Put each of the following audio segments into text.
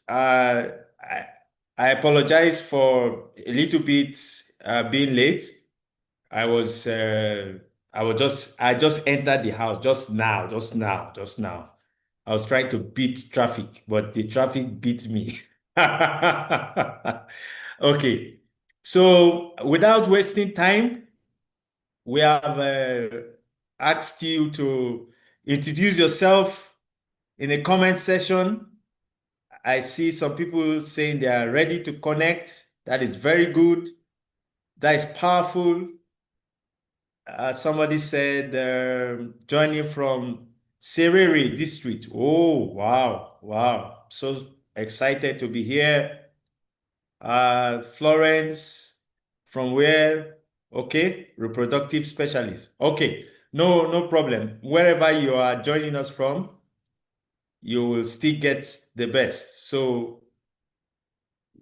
Uh, I, I apologize for a little bit being late. I was uh, I just entered the house just now. I was trying to beat traffic, but the traffic beat me. Okay, so without wasting time, we have asked you to introduce yourself in the comment section. I see some people saying they are ready to connect. That is very good. That is powerful. Somebody said joining from Serere district. Oh, wow, wow. So excited to be here. Florence, from where? Okay, reproductive specialist. Okay, no problem. Wherever you are joining us from, you will still get the best. So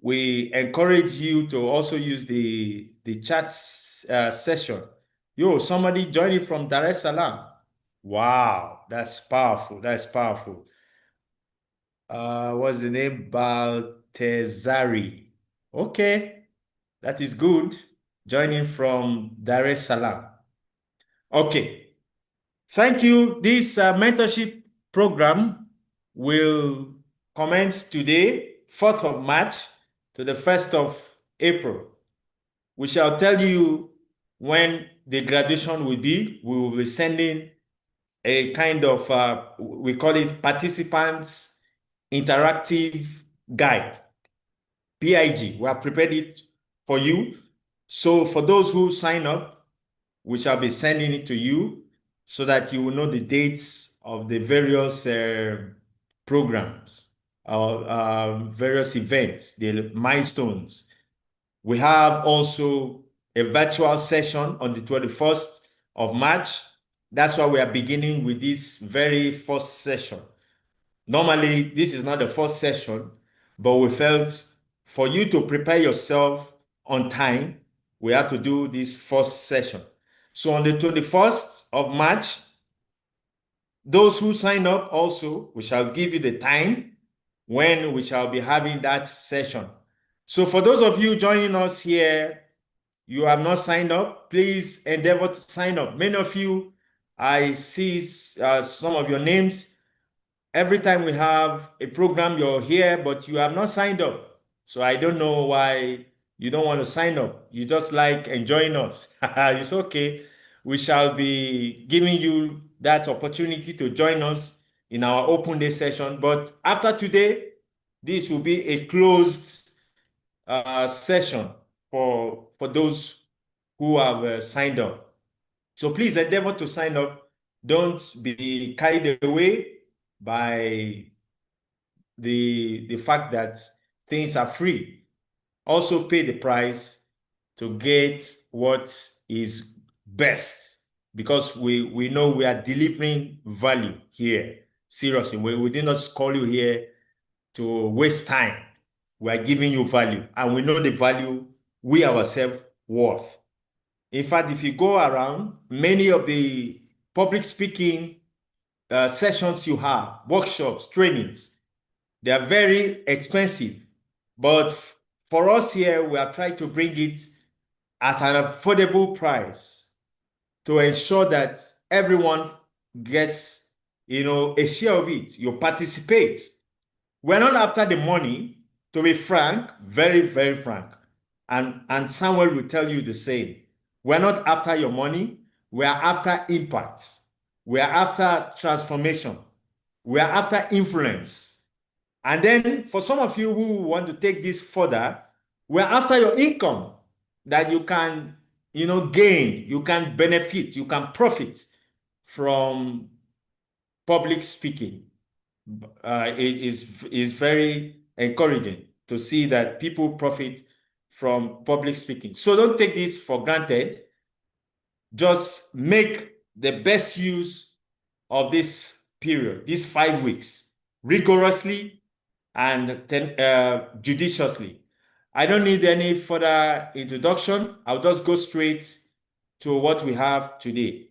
we encourage you to also use the chat session. Yo, somebody joining from Dar es Salaam. Wow, that's powerful. That's powerful. What's the name? Baltezari. Okay, that is good. Joining from Dar es Salaam. Okay, thank you. This mentorship program will commence today, 4th of March to the 1st of April. We shall tell you when the graduation will be. We will be sending a kind of, we call it Participants Interactive Guide, PIG. We have prepared it for you. So for those who sign up, we shall be sending it to you so that you will know the dates of the various programs, various events, the milestones. We have also a virtual session on the 21st of March. That's why we are beginning with this very first session. Normally, this is not the first session, but we felt for you to prepare yourself on time, we have to do this first session. So on the 21st of March, those who sign up also, we shall give you the time when we shall be having that session. So for those of you joining us here, you have not signed up, please endeavor to sign up. Many of you, I see some of your names. Every time we have a program, you're here, but you have not signed up. So I don't know why you don't want to sign up. You just like enjoying us. It's okay. We shall be giving you that opportunity to join us in our open day session. But after today, this will be a closed session for those who have signed up. So please endeavor to sign up. Don't be carried away by the fact that things are free. Also pay the price to get what is best, because we know we are delivering value here. Seriously, we did not call you here to waste time. We are giving you value, and we know the value we ourselves worth. In fact, if you go around, many of the public speaking sessions you have, workshops, trainings, they are very expensive. But for us here, we have tried to bring it at an affordable price to ensure that everyone gets, a share of it. You participate. We're not after the money, to be frank, very, very frank. And Samuel will tell you the same. We're not after your money. We are after impact. We are after transformation. We are after influence. And then for some of you who want to take this further, we're after your income that you can, gain, you can benefit, you can profit from public speaking. It is very encouraging to see that people profit from public speaking. So don't take this for granted. Just make the best use of this period, these 5 weeks, rigorously and judiciously. I don't need any further introduction. I'll just go straight to what we have today.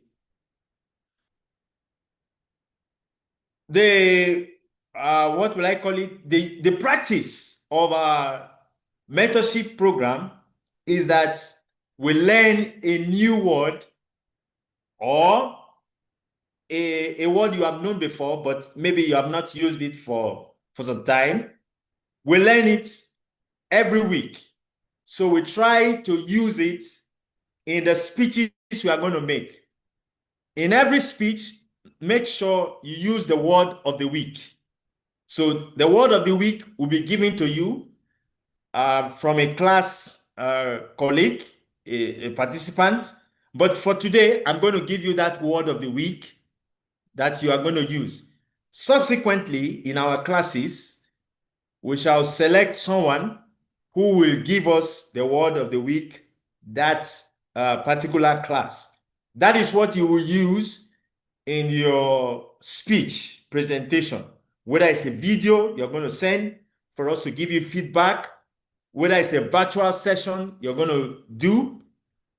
The what will I call it? The practice of our mentorship program is that we learn a new word or a word you have known before, but maybe you have not used it for some time. We learn it every week. So we try to use it in the speeches we are going to make. In every speech, make sure you use the word of the week. So the word of the week will be given to you from a class colleague, a participant. But for today, I'm going to give you that word of the week that you are going to use. Subsequently, in our classes, we shall select someone who will give us the word of the week, that particular class. That is what you will use in your speech presentation. Whether it's a video you're going to send for us to give you feedback, whether it's a virtual session you're going to do,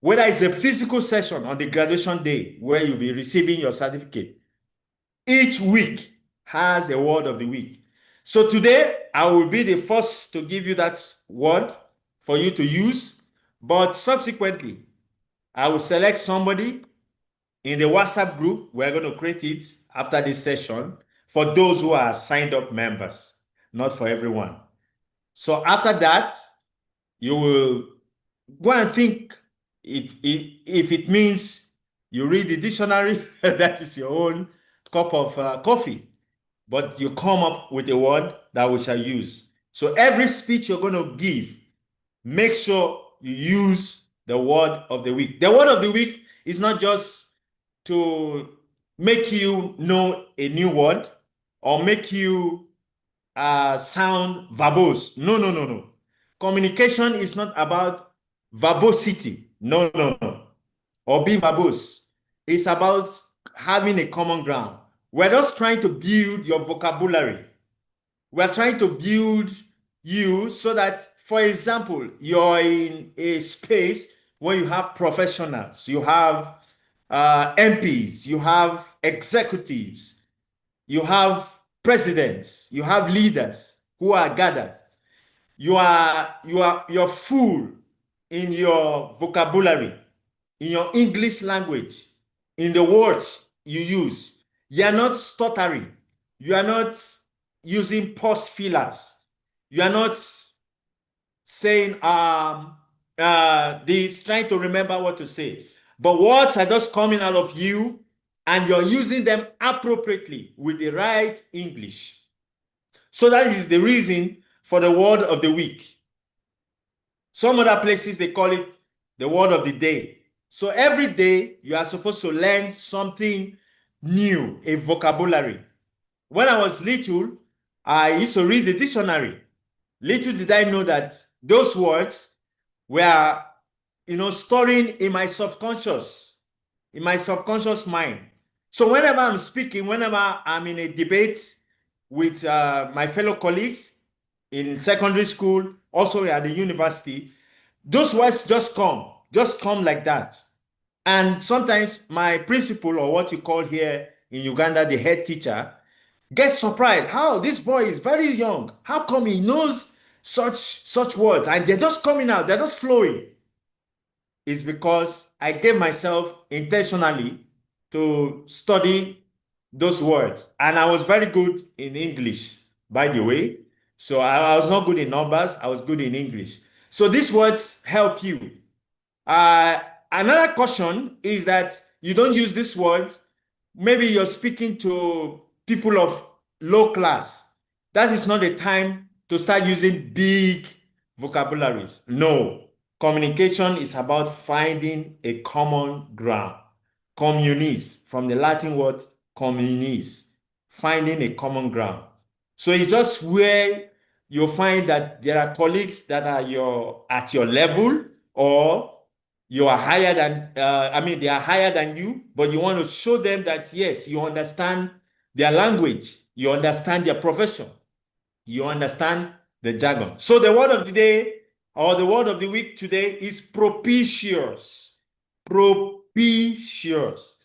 whether it's a physical session on the graduation day where you'll be receiving your certificate. Each week has a word of the week. So today, I will be the first to give you that word for you to use, but subsequently, I will select somebody in the WhatsApp group. We're going to create it after this session for those who are signed up members, not for everyone. So after that, you will go and think if it means you read the dictionary, that is your own cup of coffee. But you come up with a word that we shall use. So every speech you're going to give, make sure you use the word of the week. The word of the week is not just to make you know a new word or make you sound verbose. No, no, no, no. Communication is not about verbosity. No, no, no. Or being verbose. It's about having a common ground. We're just trying to build your vocabulary. We're trying to build you so that, for example, you're in a space where you have professionals, you have MPs, you have executives, you have presidents, you have leaders who are gathered. You're full in your vocabulary, in your English language, in the words you use. You are not stuttering. You are not using pause fillers. You are not saying this, trying to remember what to say. But words are just coming out of you and you're using them appropriately with the right English. So that is the reason for the word of the week. Some other places they call it the word of the day. So every day you are supposed to learn something new, a vocabulary. When I was little, I used to read the dictionary. Little did I know that those words were, storing in my subconscious mind. So whenever I'm speaking, whenever I'm in a debate with my fellow colleagues in secondary school, also at the university, those words just come like that. And sometimes my principal, or what you call here in Uganda, the head teacher, gets surprised. How this boy is very young. How come he knows such words? And they're just coming out, they're just flowing. It's because I gave myself intentionally to study those words. And I was very good in English, by the way. So I was not good in numbers, I was good in English. So these words help you. Another caution is that you don't use these words. Maybe you're speaking to people of low class. That is not the time to start using big vocabularies. No. Communication is about finding a common ground. Communis, from the Latin word communis, finding a common ground. So it's just where you'll find that there are colleagues that are at your level, or you are higher than, they are higher than you, but you want to show them that, yes, you understand their language, you understand their profession, you understand the jargon. So the word of the day, or the word of the week today, is propitious. Propitious.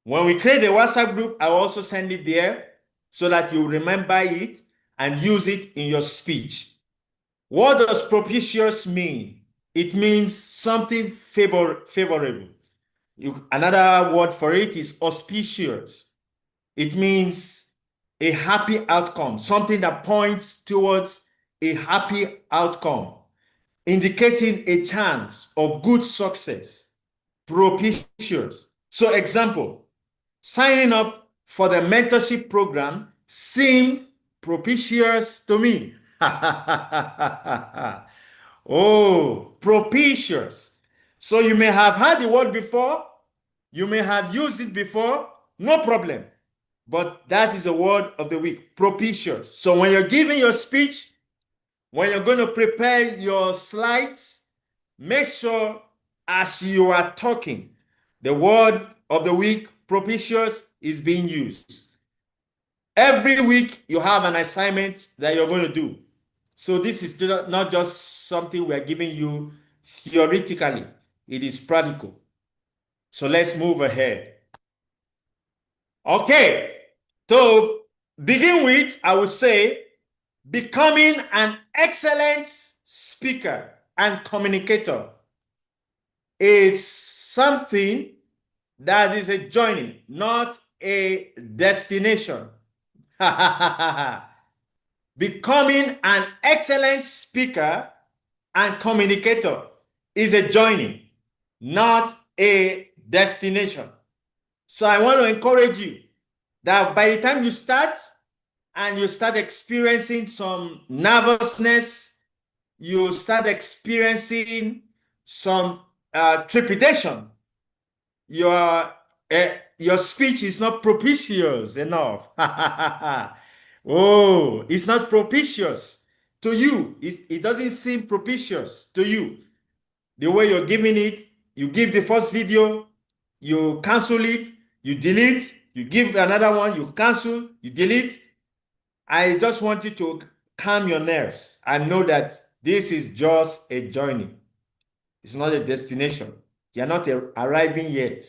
When we create a WhatsApp group, I will also send it there. so that you remember it and use it in your speech. What does propitious mean? It means something favorable. Another word for it is auspicious. It means a happy outcome, something that points towards a happy outcome, indicating a chance of good success. Propitious. So, example, signing up for the mentorship program seemed propitious to me. Oh, propitious. So you may have heard the word before, you may have used it before, no problem. But that is a word of the week, propitious. So when you're giving your speech, when you're going to prepare your slides, make sure as you are talking, the word of the week, propitious, is being used. Every week, you have an assignment that you're going to do. So this is not just something we're giving you theoretically, it is practical. So let's move ahead. Okay, to begin with, I would say becoming an excellent speaker and communicator is something that is a journey, not a destination. Becoming an excellent speaker and communicator is a journey, not a destination. So I want to encourage you that by the time you start and you start experiencing some nervousness, you start experiencing some trepidation, your speech is not propitious enough. Oh, it's not propitious to you. It doesn't seem propitious to you. The way you're giving it, you give the first video, you cancel it, you delete, you give another one, you cancel, you delete. I just want you to calm your nerves and know that this is just a journey. It's not a destination. You're not arriving yet.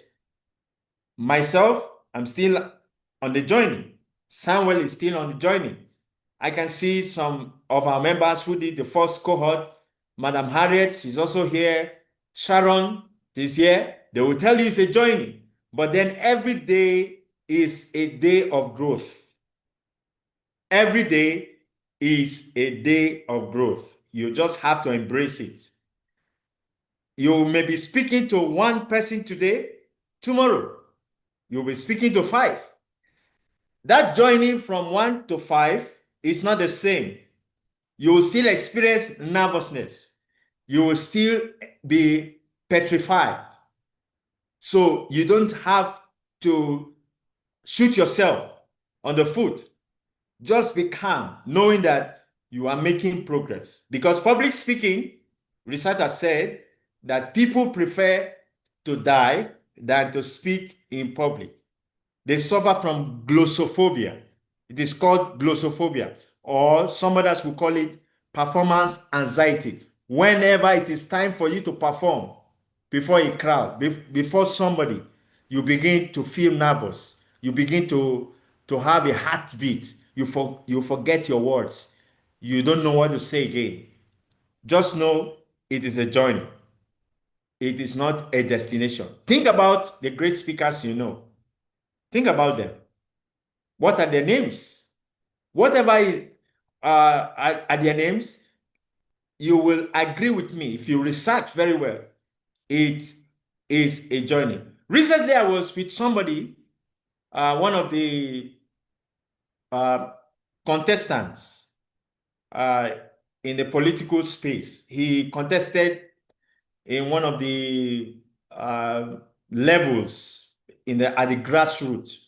Myself, I'm still on the journey. Samuel is still on the journey. I can see some of our members who did the first cohort. Madam Harriet, she's also here. Sharon is here. They will tell you it's a journey. But then every day is a day of growth. Every day is a day of growth. You just have to embrace it. You may be speaking to one person today, tomorrow you'll be speaking to 5. That joining from 1 to 5 is not the same. You will still experience nervousness. You will still be petrified. So you don't have to shoot yourself on the foot. Just be calm, knowing that you are making progress. Because public speaking, research has said that people prefer to die than to speak in public. They suffer from glossophobia. It is called glossophobia, or some others will call it performance anxiety. Whenever it is time for you to perform before a crowd, before somebody, you begin to feel nervous. You begin to have a heartbeat. You forget your words. You don't know what to say again. Just know it is a journey. It is not a destination. Think about the great speakers you know. Think about them. What are their names? Whatever are their names, you will agree with me if you research very well. It is a journey. Recently, I was with somebody, one of the contestants in the political space. He contested in one of the levels at the grassroots.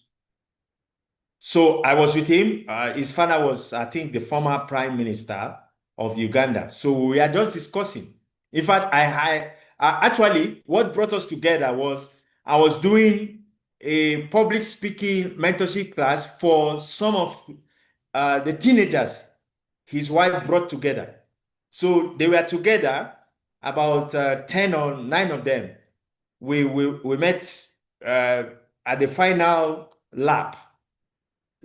So I was with him. His father was, I think, the former prime minister of Uganda. So we are just discussing. In fact, actually, what brought us together was I was doing a public speaking mentorship class for some of the teenagers his wife brought together. So they were together, about 10 or 9 of them. We met at the final lap.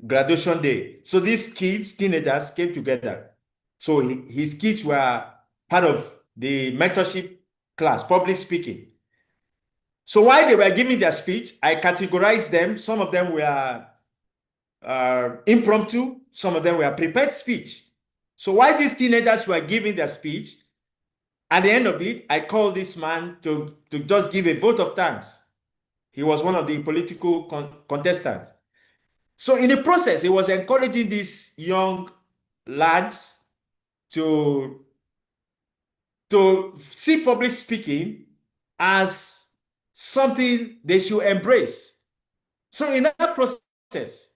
graduation day. So these kids, teenagers, came together. So his kids were part of the mentorship class, public speaking. So while they were giving their speech, I categorized them. Some of them were impromptu, some of them were prepared speech. So while these teenagers were giving their speech, at the end of it, I called this man to just give a vote of thanks. He was one of the political contestants. So in the process, he was encouraging these young lads to see public speaking as something they should embrace. So in that process,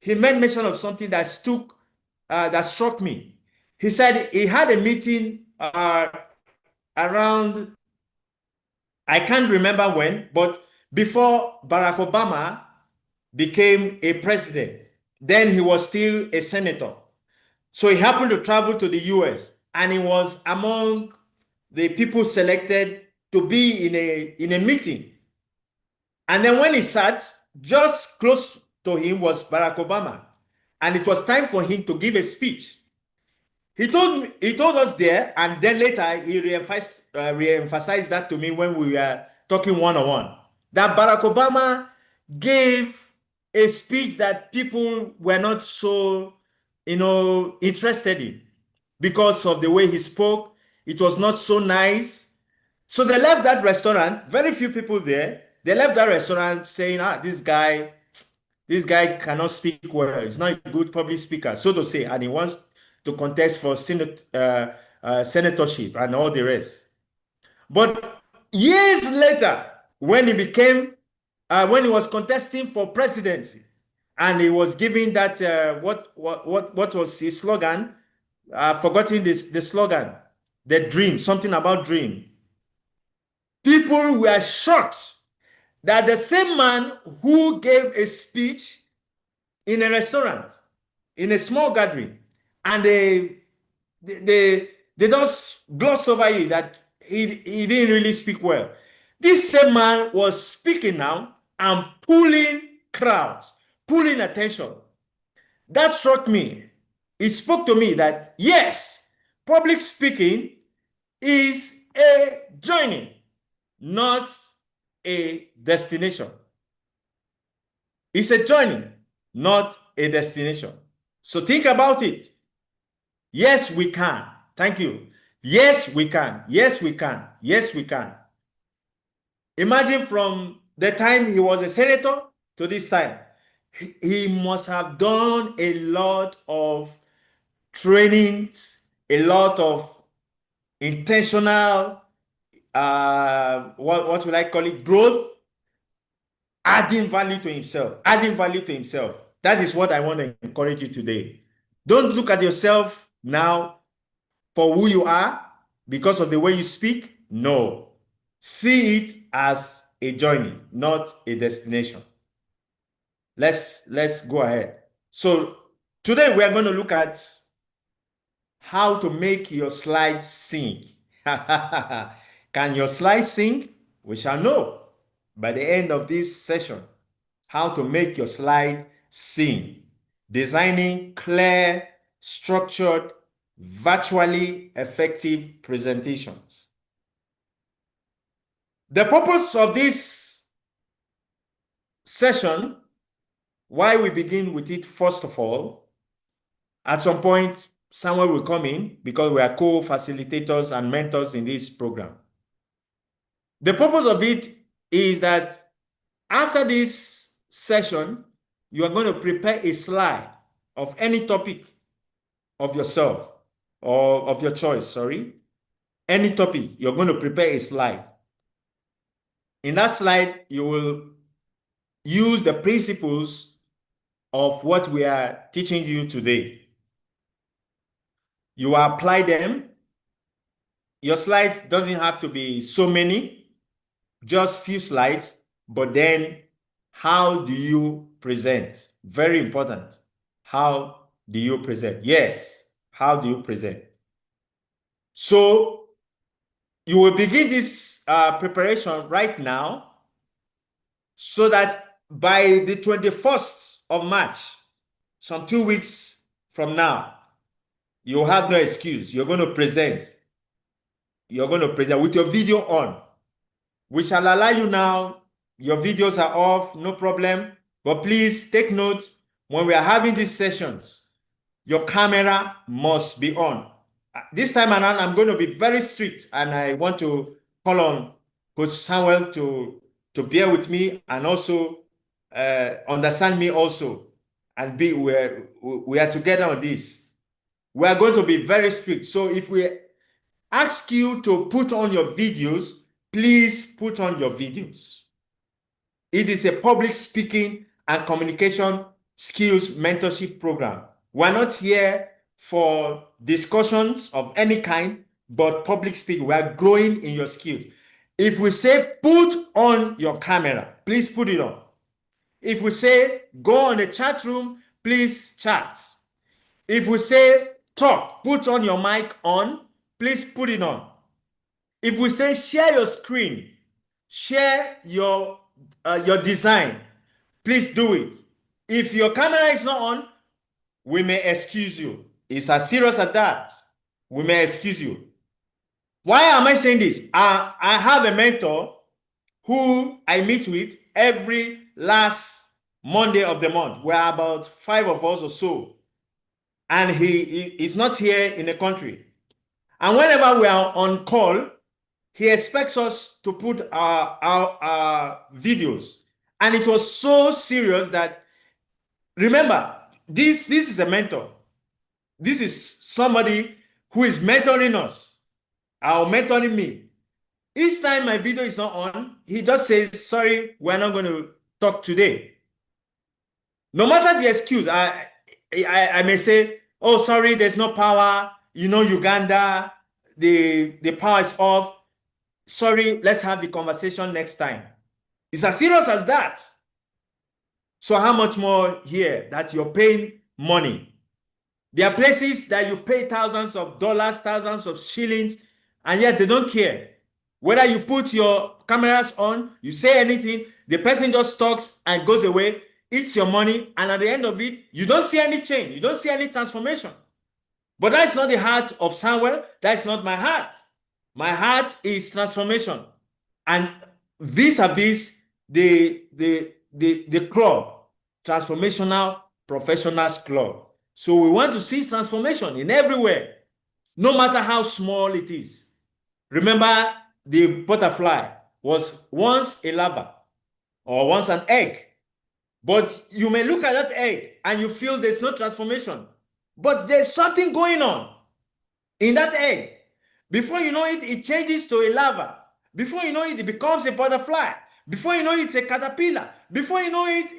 he made mention of something that struck me. He said he had a meeting around, I can't remember when, but before Barack Obama became a president. Then he was still a senator. So he happened to travel to the US, and he was among the people selected to be in a meeting. And then when he sat, just close to him was Barack Obama. And it was time for him to give a speech. He told us there, and then later he re-emphasized that to me when we were talking one-on-one, that Barack Obama gave a speech that people were not so, interested in because of the way he spoke. It was not so nice. So they left that restaurant, very few people there. They left that restaurant saying, this guy cannot speak well. He's not a good public speaker, so to say, and he wants to contest for senatorship and all the rest. But years later, when he was contesting for presidency, and he was giving that, what was his slogan? Forgotten the slogan. The dream, something about dream. People were shocked that the same man who gave a speech in a restaurant, in a small gathering, and they just glossed over it, that he didn't really speak well. This same man was speaking now and pulling crowds, pulling attention. That struck me. It spoke to me that, yes, public speaking is a journey, not a destination. It's a journey, not a destination. So think about it. Yes, we can. Thank you. Yes, we can. Yes, we can. Yes, we can. Imagine from the time he was a senator to this time, he must have done a lot of trainings, a lot of intentional, what would I call it, growth, adding value to himself, adding value to himself. That is what I want to encourage you today. Don't look at yourself now for who you are because of the way you speak. No. See it as a journey, not a destination. Let's go ahead. So today we are going to look at how to make your slides sing. Can your slides sing? We shall know by the end of this session how to make your slide sing. Designing clear, structured, virtually effective presentations. The purpose of this session, why we begin with it, first of all, at some point, someone will come in because we are co-facilitators and mentors in this program. The purpose of it is that after this session, you are going to prepare a slide of any topic of yourself or of your choice, sorry. Any topic, you're going to prepare a slide. In that slide, you will use the principles of what we are teaching you today. You apply them. Your slides doesn't have to be so many, just few slides, but then how do you present? Very important. How do you present? Yes, how do you present? So you will begin this preparation right now so that by the 21st of March, some 2 weeks from now, you have no excuse. You're going to present. You're going to present with your video on. We shall allow you now. Your videos are off, no problem. But please take note, when we are having these sessions, your camera must be on. This time around, I'm going to be very strict, and I want to call on Coach Samuel to bear with me and also understand me also, and we are together on this. We are going to be very strict. So if we ask you to put on your videos, please put on your videos. It is a public speaking and communication skills mentorship program. We're not here for discussions of any kind, but public speaking. We are growing in your skills. If we say put on your camera, please put it on. If we say go on the chat room, please chat. If we say talk, put on your mic on, please put it on. If we say share your screen, share your design, please do it. If your camera is not on, we may excuse you. It's as serious as that. We may excuse you. Why am I saying this? I have a mentor who I meet with every last Monday of the month. We're about 5 of us or so. And he is not here in the country. And whenever we are on call, he expects us to put our videos. And it was so serious that, remember, this is a mentor. This is somebody who is mentoring us, or mentoring me. Each time my video is not on, he just says, sorry, we're not going to talk today. No matter the excuse, I may say, oh, sorry, there's no power. You know, Uganda, the power is off. Sorry, let's have the conversation next time. It's as serious as that. So how much more here that you're paying money? There are places that you pay thousands of dollars, thousands of shillings, and yet they don't care. Whether you put your cameras on, you say anything, the person just talks and goes away, eats your money, and at the end of it, you don't see any change. You don't see any transformation. But that's not the heart of Samuel. That's not my heart. My heart is transformation. And vis-a-vis the club, Transformational Professionals Club. So we want to see transformation in everywhere, no matter how small it is. Remember, the butterfly was once a larva or once an egg. But you may look at that egg and you feel there's no transformation. But there's something going on in that egg. Before you know it, it changes to a larva. Before you know it, it becomes a butterfly. Before you know it, it's a caterpillar. Before you know it,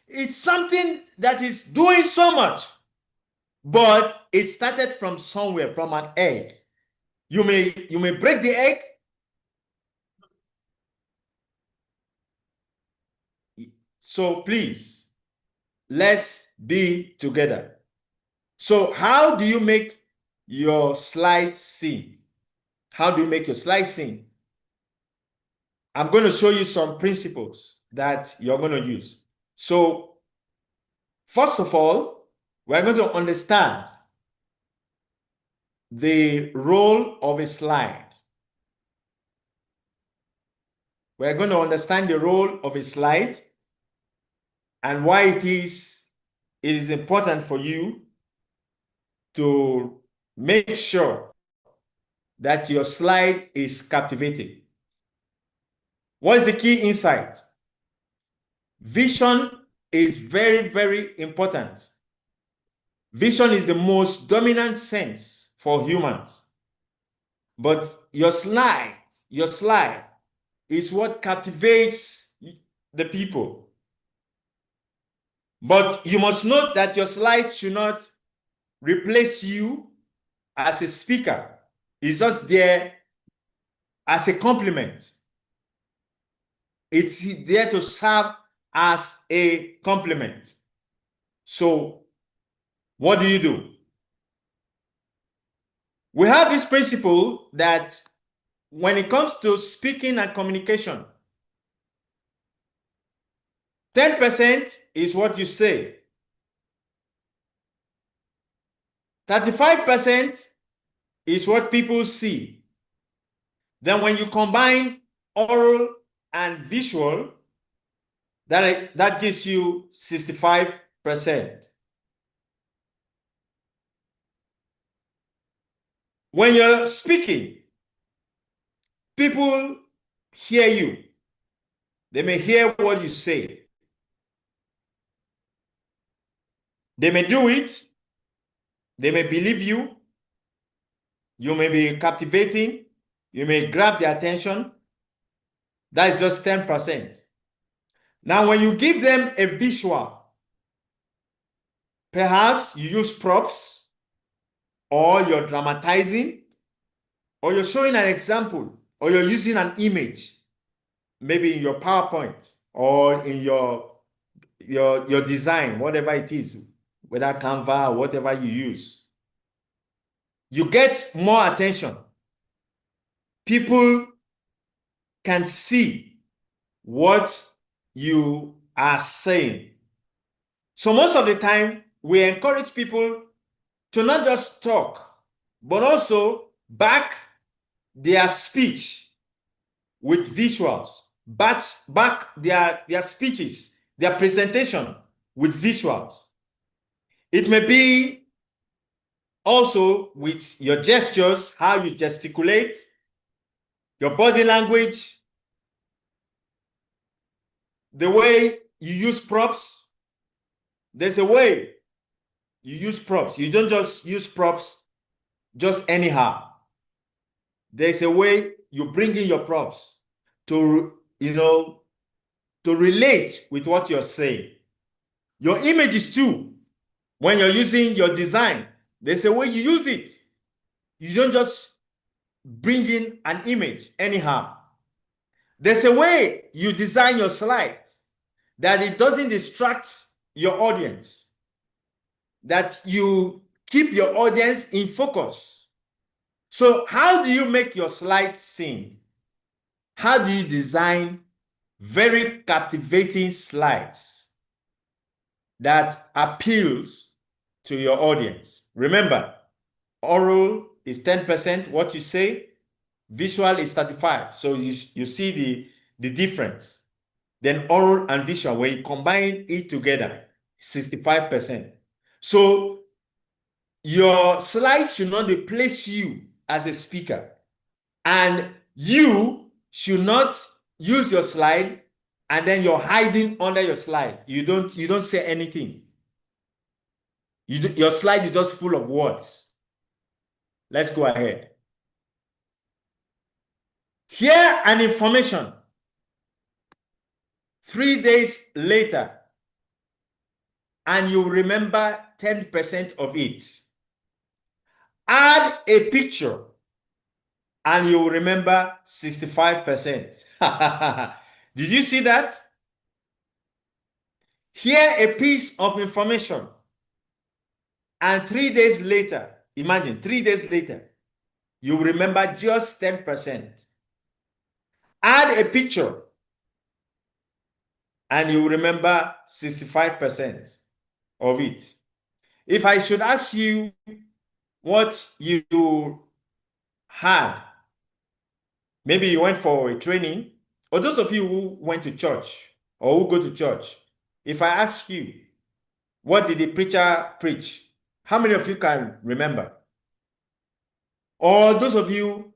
it's something that is doing so much. But it started from somewhere, from an egg. You may break the egg. So please, let's be together. So how do you make your slide sing? How do you make your slide sing? I'm going to show you some principles that you're going to use. So first of all, we're going to understand the role of a slide. We're going to understand the role of a slide and why it is important for you to make sure that your slide is captivating. What is the key insight? Vision is very, very important. Vision is the most dominant sense for humans. But your slide is what captivates the people. But you must note that your slides should not replace you as a speaker. It's just there as a complement. It's there to serve as a complement. So what do? We have this principle that when it comes to speaking and communication, 10% is what you say, 35% is what people see. Then when you combine oral and visual, that gives you 65%. When you're speaking, people hear you. They may hear what you say. They may do it. They may believe you. You may be captivating. You may grab their attention. That is just 10%. Now, when you give them a visual, perhaps you use props, or you're dramatizing, or you're showing an example, or you're using an image, maybe in your PowerPoint or in your design, whatever it is, whether Canva or whatever you use. You get more attention. People can see what you are saying. So most of the time, we encourage people to not just talk, but also back their speech with visuals, back their speeches, their presentation with visuals. It may be also with your gestures, how you gesticulate, your body language, the way you use props. There's a way you use props. You don't just use props just anyhow. There's a way you bring in your props to, to relate with what you're saying. Your images too, when you're using your design, there's a way you use it. You don't just bring in an image anyhow. There's a way you design your slides that it doesn't distract your audience, that you keep your audience in focus. So how do you make your slides sing? How do you design very captivating slides that appeals to your audience? Remember, oral is 10%, what you say, visual is 35%. So you see the difference. Then oral and visual, when you combine it together, 65%. So your slide should not replace you as a speaker. And you should not use your slide and then you're hiding under your slide. You don't say anything. Your slide is just full of words. Let's go ahead. Here an information. 3 days later, and you remember 10% of it. Add a picture, and you remember 65%. Did you see that? Here a piece of information, and 3 days later, imagine 3 days later, you remember just 10%. Add a picture, and you remember 65% of it. If I should ask you what you had, maybe you went for a training, or those of you who went to church or who go to church, if I ask you, what did the preacher preach? How many of you can remember? Or those of you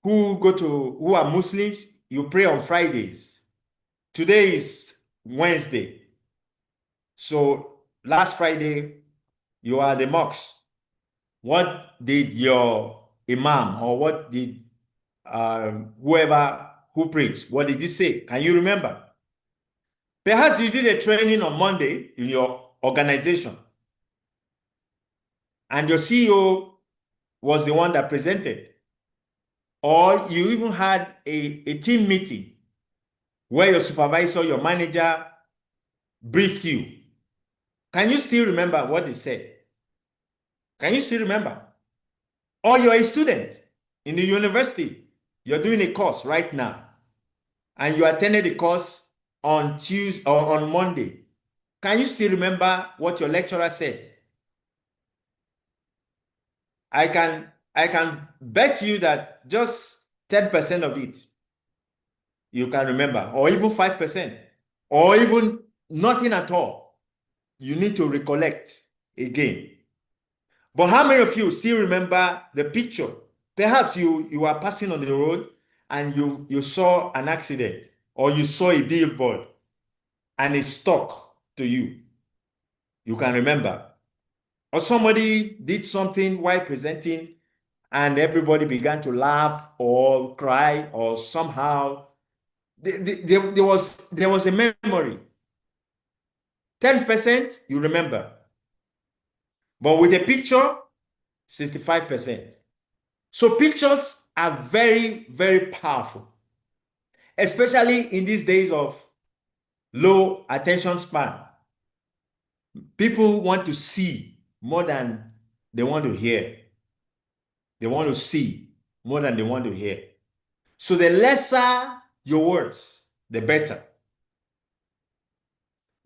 who are Muslims, you pray on Fridays. Today is Wednesday. So last Friday, you are the mosque. What did your imam or what did whoever who preached, what did he say? Can you remember? Perhaps you did a training on Monday in your organization, and your CEO was the one that presented. Or you even had a team meeting where your supervisor, your manager briefed you. Can you still remember what they said? Can you still remember? Or you're a student in the university. You're doing a course right now, and you attended the course on Tuesday or on Monday. Can you still remember what your lecturer said? I can bet you that just 10% of it you can remember, or even 5%, or even nothing at all. You need to recollect again. But how many of you still remember the picture? Perhaps you are passing on the road and you saw an accident, or you saw a billboard and it stuck to you. You can remember. Or somebody did something while presenting and everybody began to laugh or cry, or somehow there was a memory. 10% you remember. But with a picture, 65%. So pictures are very, very powerful, especially in these days of low attention span. People want to see more than they want to hear. They want to see more than they want to hear. So the lesser your words, the better.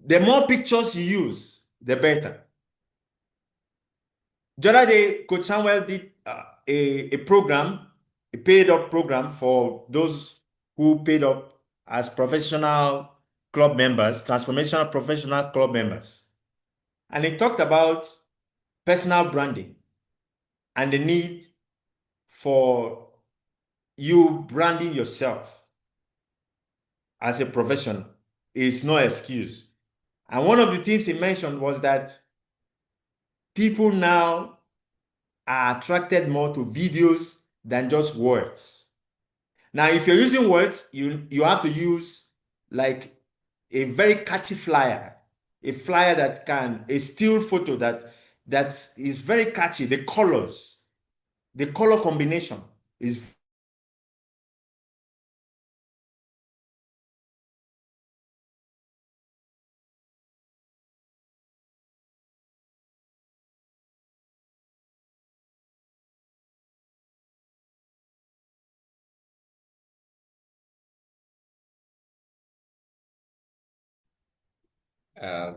The more pictures you use, the better. The other day, Coach Samuel did a program, a paid up program for those who paid up as professional club members, transformational professional club members. And he talked about personal branding and the need for you branding yourself as a professional. It's no excuse. And one of the things he mentioned was that people now are attracted more to videos than just words. Now, if you're using words, you have to use like a very catchy flyer, a flyer that can, a still photo that is very catchy. The colors, the color combination is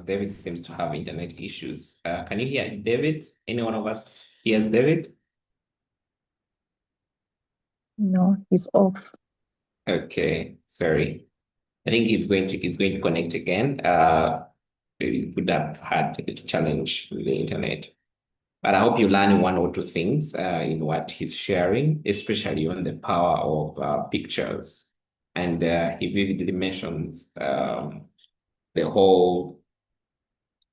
David seems to have internet issues. Can you hear David? Any one of us hears David? No, he's off. Okay, sorry. I think he's going to connect again. We would have had a challenge with the internet. But I hope you learn one or two things in what he's sharing, especially on the power of pictures. And he vividly mentions the whole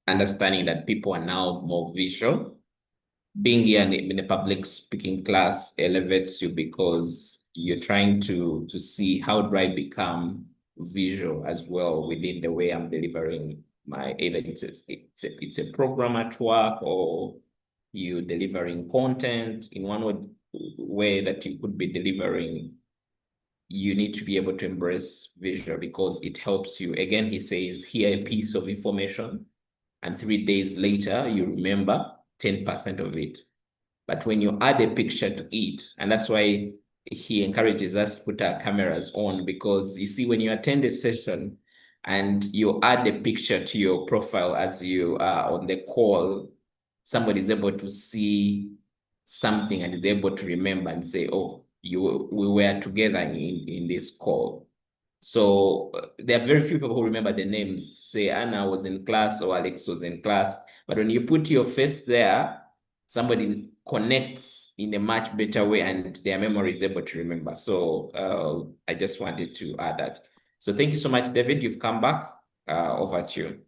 understanding that people are now more visual. Being here in a public speaking class elevates you because you're trying to see how do I become visual as well within the way I'm delivering my, either it's a program at work, or you delivering content in one way that you could be delivering. You need to be able to embrace visual because it helps you. Again, he says, hear a piece of information, and 3 days later, you remember 10% of it. But when you add a picture to it, and that's why he encourages us to put our cameras on, because you see, when you attend a session and you add a picture to your profile as you are on the call, somebody is able to see something and is able to remember and say, oh, we were together in this call. So there are very few people who remember the names, say Anna was in class or Alex was in class. But when you put your face there, somebody connects in a much better way and their memory is able to remember. So I just wanted to add that. So thank you so much, David. You've come back. Over to you.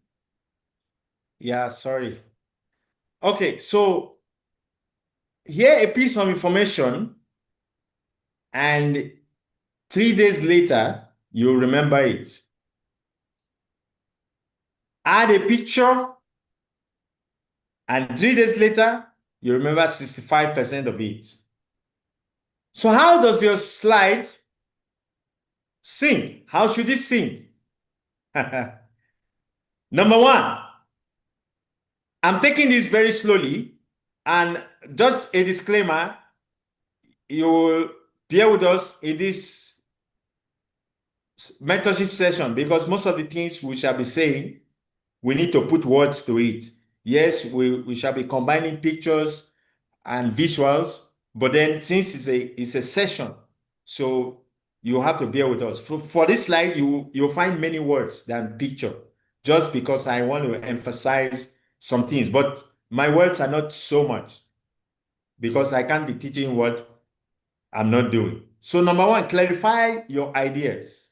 Yeah, sorry. Okay, so here a piece of information, and 3 days later, you remember it. Add a picture, and 3 days later, you remember 65% of it. So how does your slide sing? How should it sing? Number one, I'm taking this very slowly, and just a disclaimer, you will bear with us in this mentorship session because most of the things we shall be saying, we need to put words to it. Yes, we shall be combining pictures and visuals, but then since it's a session, so you have to bear with us. For this slide, you'll find many words than picture, just because I want to emphasize some things, but my words are not so much because I can't be teaching what I'm not doing. So number one, clarify your ideas.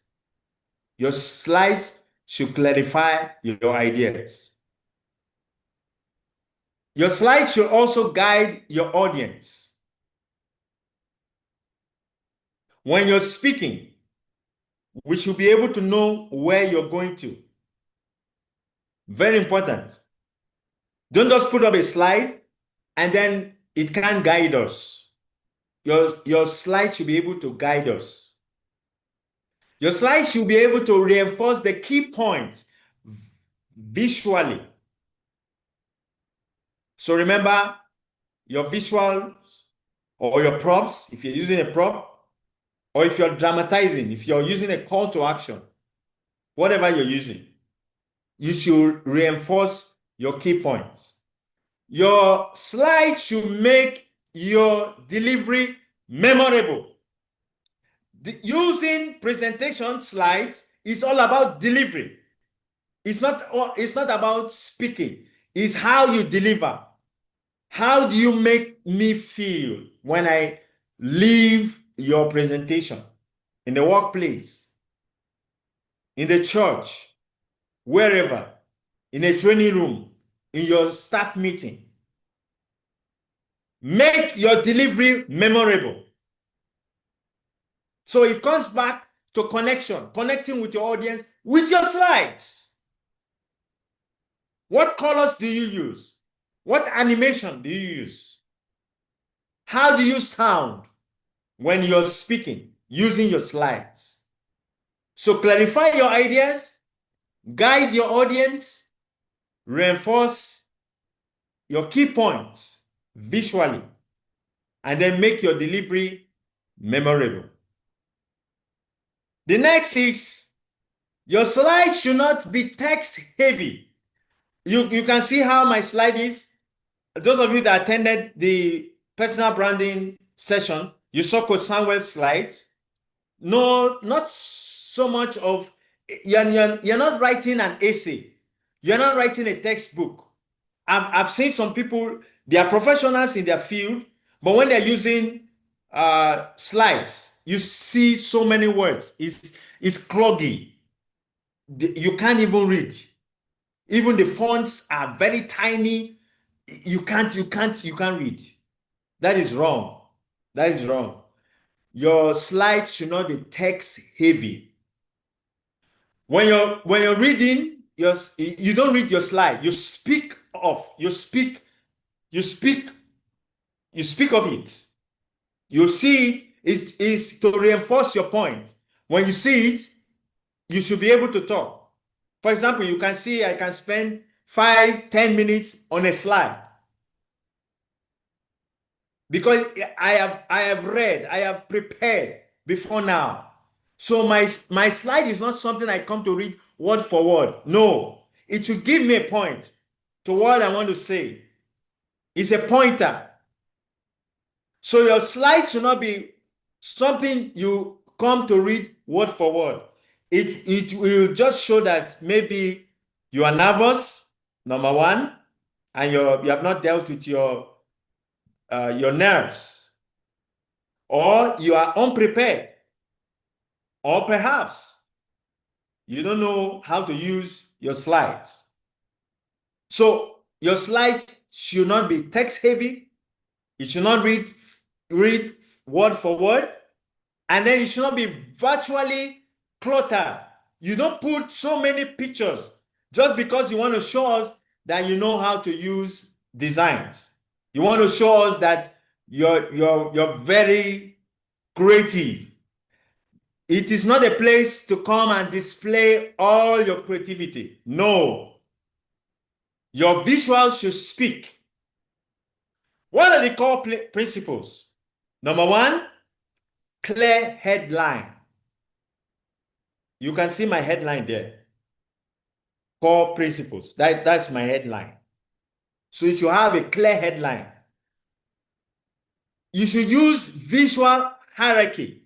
Your slides should clarify your ideas. Your slides should also guide your audience. When you're speaking, we should be able to know where you're going to. Very important. Don't just put up a slide and then it can't guide us. Your slide should be able to guide us. Your slide should be able to reinforce the key points visually. So remember, your visuals or your props, if you're using a prop, or if you're dramatizing, if you're using a call to action, whatever you're using, you should reinforce your key points. Your slide should make your delivery memorable. Using presentation slides is all about delivery. It's not about speaking. It's how you deliver. How do you make me feel when I leave your presentation in the workplace, in the church, wherever, in a training room, in your staff meeting? Make your delivery memorable. So it comes back to connecting with your audience with your slides. What colors do you use? What animation do you use? How do you sound when you're speaking using your slides? So clarify your ideas, guide your audience, reinforce your key points visually, and then make your delivery memorable. The next is, your slide should not be text heavy. You can see how my slide is. Those of you that attended the personal branding session, you saw Coach Samuel's slides. No, not so much of, you're not writing an essay. You're not writing a textbook. I've seen some people, they are professionals in their field, but when they're using slides, you see so many words. It's cloggy. You can't even read. Even the fonts are very tiny. You can't read. That is wrong. That is wrong. Your slides should not be text heavy. When you're reading, you don't read your slide. You speak of of it. You see it is to reinforce your point. When you see it, you should be able to talk. For example, you can see I can spend 5-10 minutes on a slide because I have read, I have prepared before now. So my slide is not something I come to read word for word. No, it should give me a point to what I want to say. It's a pointer. So your slide should not be something you come to read word for word. It will just show that maybe you are nervous, number one, and you have not dealt with your nerves, or you are unprepared, or perhaps you don't know how to use your slides. So your slide should not be text heavy. It should not read word for word, and then it should not be virtually cluttered. You don't put so many pictures just because you want to show us that you know how to use designs. You want to show us that you're very creative. It is not a place to come and display all your creativity. No. Your visuals should speak. What are the core principles? Number one, clear headline. You can see my headline there. Core principles. That's my headline. So you should have a clear headline. you should use visual hierarchy.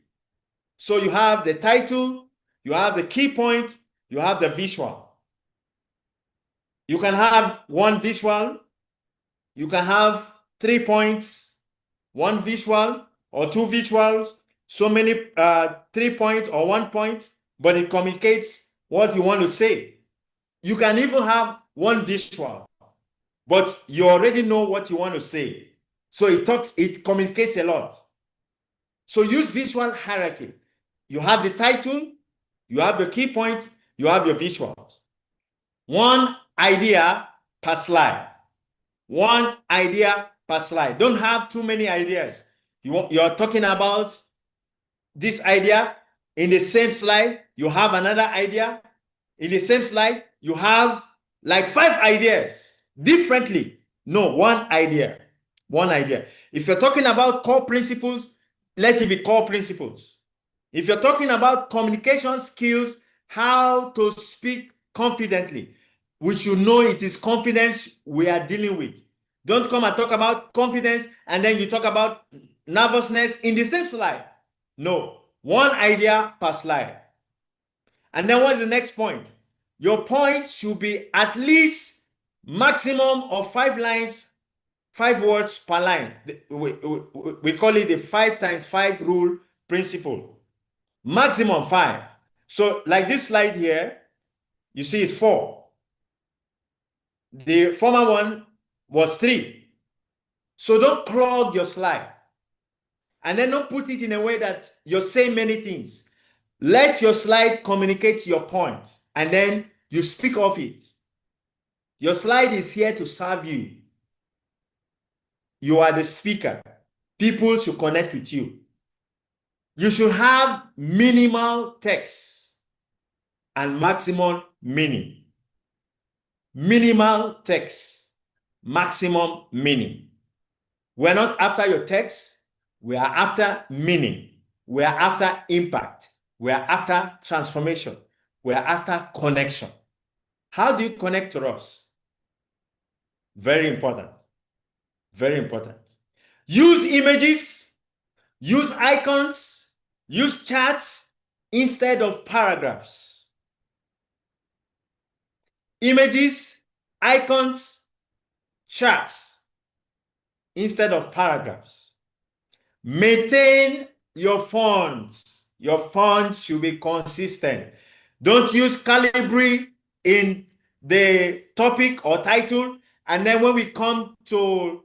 So you have the title, you have the key point, you have the visual. You can have one visual, you can have 3 points, one visual or two visuals, so many 3 points or 1 point, but it communicates what you want to say. You can even have one visual, but you already know what you want to say. So it communicates a lot. So use visual hierarchy. You have the title, you have the key point, you have your visuals. One idea per slide. One idea per slide. Don't have too many ideas. You're talking about this idea. In the same slide, you have another idea. In the same slide, you have like 5 ideas differently. No, one idea. One idea. If you're talking about core principles, let it be core principles. If you're talking about communication skills, how to speak confidently, we should know it is confidence we are dealing with. Don't come and talk about confidence and then you talk about nervousness in the same slide. No, one idea per slide. And then what's the next point? Your points should be at least maximum of 5 lines, 5 words per line. We call it the 5 times 5 rule principle. Maximum 5. So like this slide here, you see it's 4. The former one was 3. So don't clog your slide. And then don't put it in a way that you're saying many things. Let your slide communicate your point, and then you speak of it. Your slide is here to serve you. You are the speaker. People should connect with you. You should have minimal text and maximum meaning. Minimal text, maximum meaning. We're not after your text. We are after meaning. We are after impact. We are after transformation. We are after connection. How do you connect to us? Very important. Very important. Use images, use icons, use charts instead of paragraphs. Images, icons, charts instead of paragraphs. Maintain your fonts. Your fonts should be consistent. Don't use Calibri in the topic or title, and then when we come to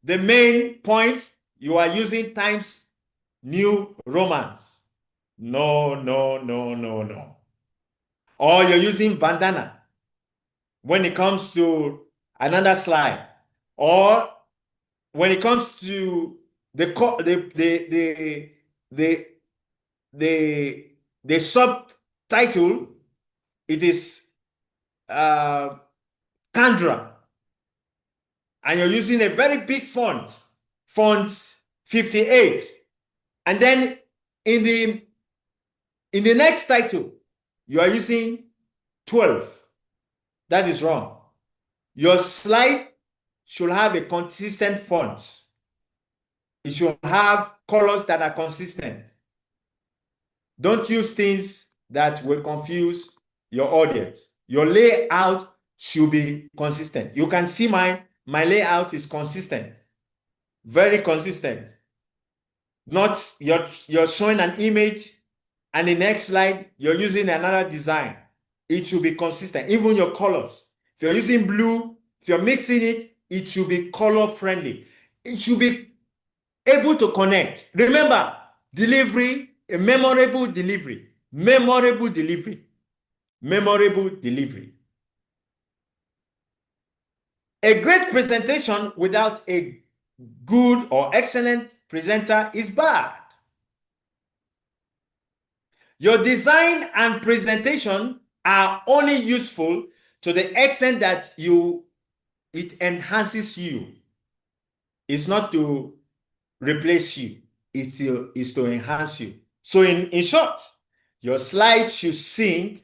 the main point, you are using Times New Romans. No, no, no, no, no. Or you're using bandana when it comes to another slide, or when it comes to the subtitle, it is Candra, and you're using a very big font 58, and then in the next title you are using 12. That is wrong. Your slide should have a consistent font. It should have colors that are consistent. Don't use things that will confuse your audience. Your layout should be consistent. You can see my layout is consistent. Very consistent. Not you're showing an image and the next slide you're using another design. It should be consistent. Even your colors. If you're using blue, if you're mixing it, it should be color friendly. It should be able to connect. Remember, delivery, a memorable delivery. Memorable delivery. Memorable delivery. A great presentation without a good or excellent presenter is bad. Your design and presentation are only useful to the extent that it enhances you. It's not to replace you. It's to enhance you. So in short, your slide should sing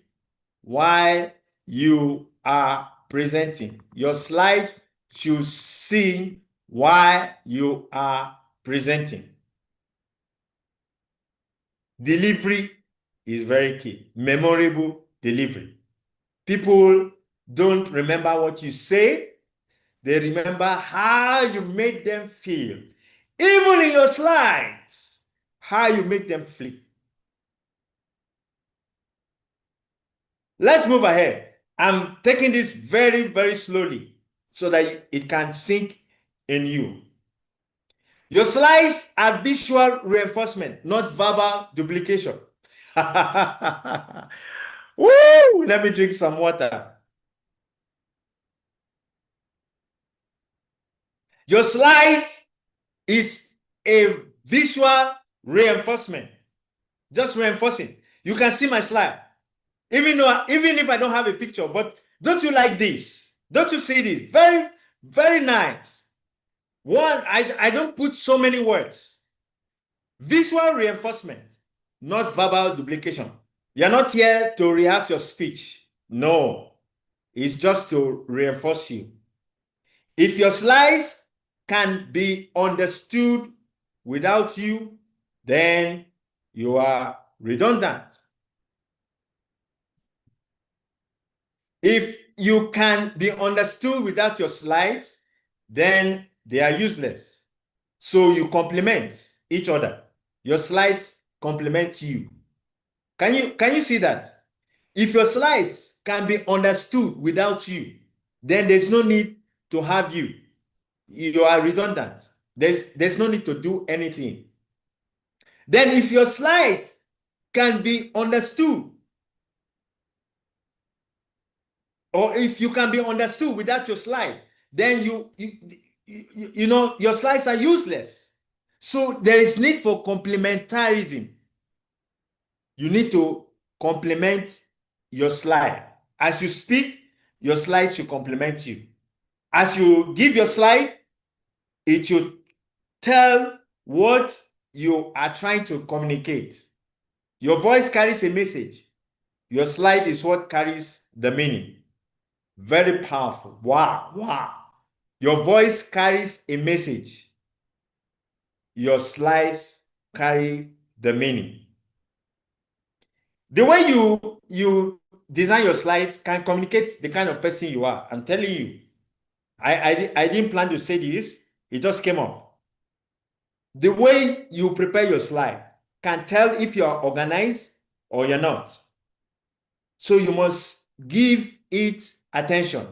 while you are presenting. Your slide should sing while you are presenting. Delivery is very key. Memorable delivery. People don't remember what you say, they remember how you made them feel. Even in your slides, how you make them feel. Let's move ahead. I'm taking this very, very slowly so that it can sink in you. Your slides are visual reinforcement, not verbal duplication. Woo! Let me drink some water. Your slide is a visual reinforcement. Just reinforcing. You can see my slide. Even if I don't have a picture, but don't you like this? Don't you see this? Very, very nice. One, I don't put so many words. Visual reinforcement, not verbal duplication. You're not here to rehearse your speech. No, it's just to reinforce you. If your slides can be understood without you, then you are redundant. If you can be understood without your slides, then they are useless. So you complement each other. Your slides complement you. Can you see that? If your slides can be understood without you, then there's no need to have you. You are redundant. There's no need to do anything. Then if your slides can be understood, or if you can be understood without your slide, then you know your slides are useless. So there is need for complementarism. You need to complement your slide. As you speak, your slide should complement you. As you give your slide, it should tell what you are trying to communicate. Your voice carries a message. Your slide is what carries the meaning. Very powerful. Wow, wow. Your voice carries a message. Your slides carry the meaning. The way you design your slides can communicate the kind of person you are. I'm telling you. I didn't plan to say this. It just came up. The way you prepare your slide can tell if you are organized or you're not. So you must give it attention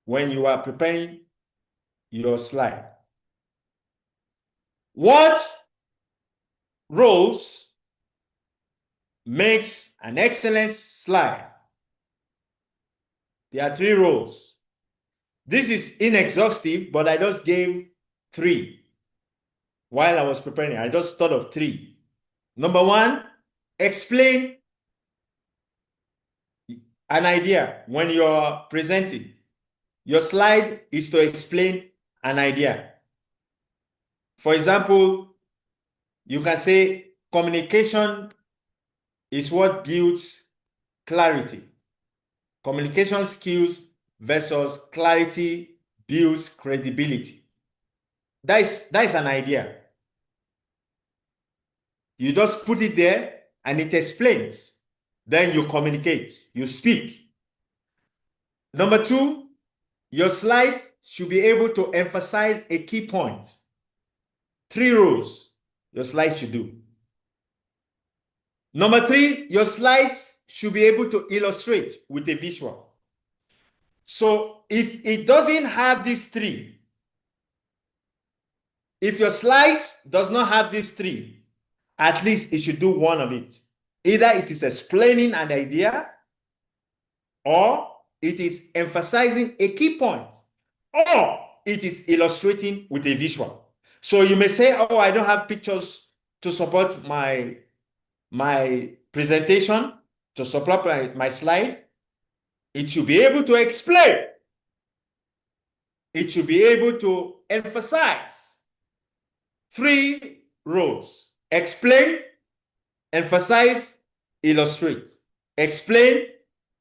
when you are preparing your slide. What roles makes an excellent slide? There are 3 roles. This is inexhaustive, but I just gave 3 while I was preparing. I just thought of 3. Number 1, explain an idea when you're presenting. Your slide is to explain an idea. For example, you can say communication is what builds clarity. Communication skills versus clarity builds credibility. That is an idea. You just put it there and it explains. Then you communicate, you speak. Number 2, your slide should be able to emphasize a key point. 3 rows your slide should do. Number 3, your slides should be able to illustrate with a visual. So if it doesn't have these 3, if your slides does not have these 3, at least it should do one of it. Either it is explaining an idea, or it is emphasizing a key point, or it is illustrating with a visual. So you may say, oh, I don't have pictures to support my presentation, to support my slide. It should be able to explain. It should be able to emphasize. 3 rows. Explain, emphasize, illustrate. Explain,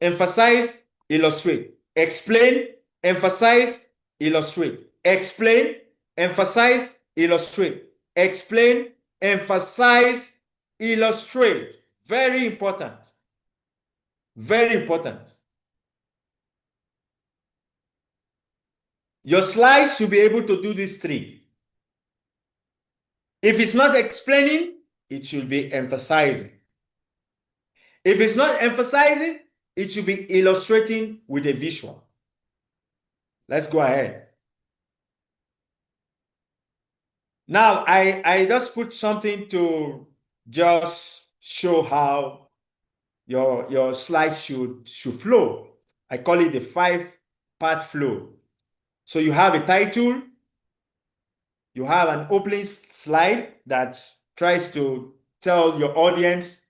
emphasize, illustrate. Explain, emphasize, illustrate. Explain, emphasize, illustrate. Explain, emphasize, illustrate. Very important. Very important. Your slides should be able to do these three. If it's not explaining, it should be emphasizing. If it's not emphasizing, it should be illustrating with a visual. Let's go ahead. Now, I just put something to just show how your slides should flow. I call it the 5-part flow. So you have a title, you have an opening slide that tries to tell your audience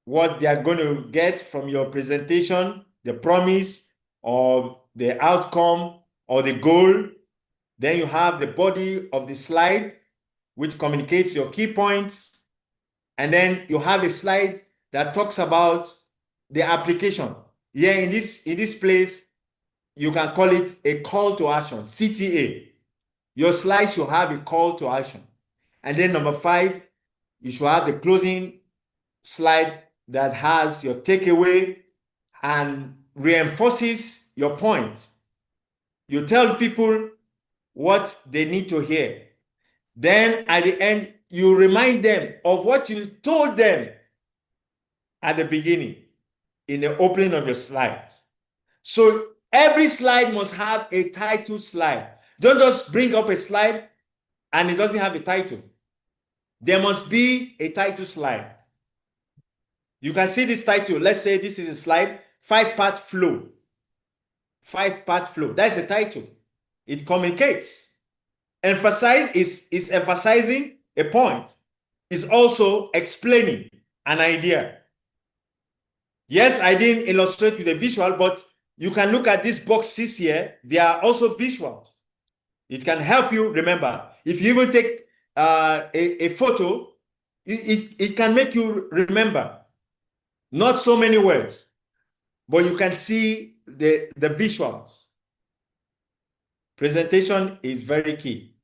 what they are going to get from your presentation, the promise or the outcome or the goal. Then you have the body of the slide, which communicates your key points. And then you have a slide that talks about the application. Here in this place, you can call it a call to action, CTA. Your slide should have a call to action. And then number 5, you should have the closing slide that has your takeaway and reinforces your point. You tell people what they need to hear. Then at the end, you remind them of what you told them at the beginning in the opening of your slides. So every slide must have a title slide. Don't just bring up a slide and it doesn't have a title. There must be a title slide. You can see this title. Let's say this is a slide, 5-part flow. 5-part flow. That's the title. It communicates. Emphasize is emphasizing a point. It's also explaining an idea. Yes, I didn't illustrate with a visual, but you can look at these boxes here. They are also visuals. It can help you remember. If you even take a photo, it can make you remember. Not so many words, but you can see the visuals. Presentation is very key.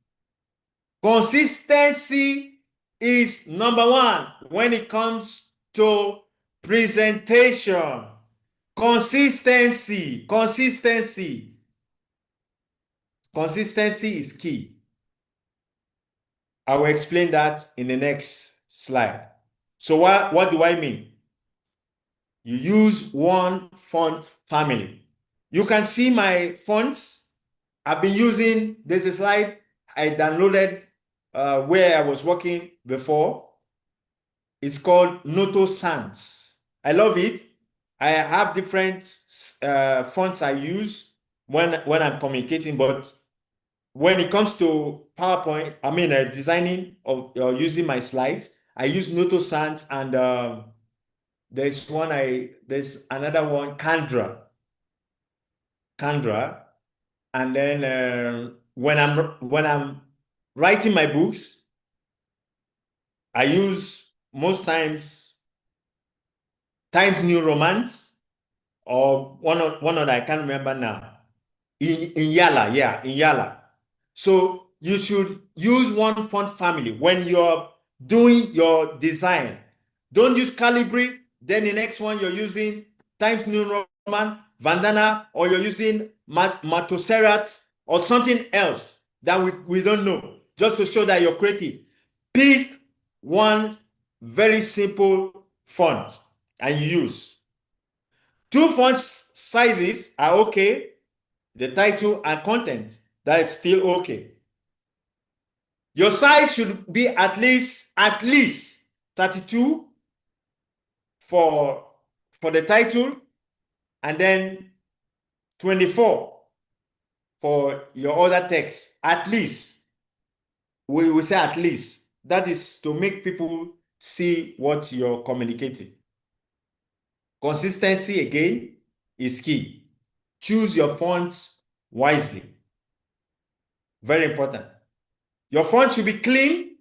Consistency is number 1 when it comes to presentation. Consistency is key. I will explain that in the next slide. So what do I mean? You use one font family. You can see my fonts. I've been using, there's a slide I downloaded where I was working before. It's called Noto Sans. I love it. I have different fonts I use when I'm communicating, but when it comes to PowerPoint, I mean designing or using my slides, I use Noto Sans, and there's another one, Canva. And then when I'm writing my books, I use most times Times New Roman, or one that I can't remember now. Inyala. So you should use one font family when you're doing your design. Don't use Calibri. Then the next one you're using Times New Roman, Vandana, or you're using Montserrat or something else that we don't know, just to show that you're creative. Pick one very simple font and you use. 2 font sizes are okay. The title and content, that's still okay. Your size should be at least 32 for the title, and then 24 for your other text. At least. We will say at least. That is to make people see what you're communicating. Consistency, again, is key. Choose your fonts wisely. Very important. Your font should be clean.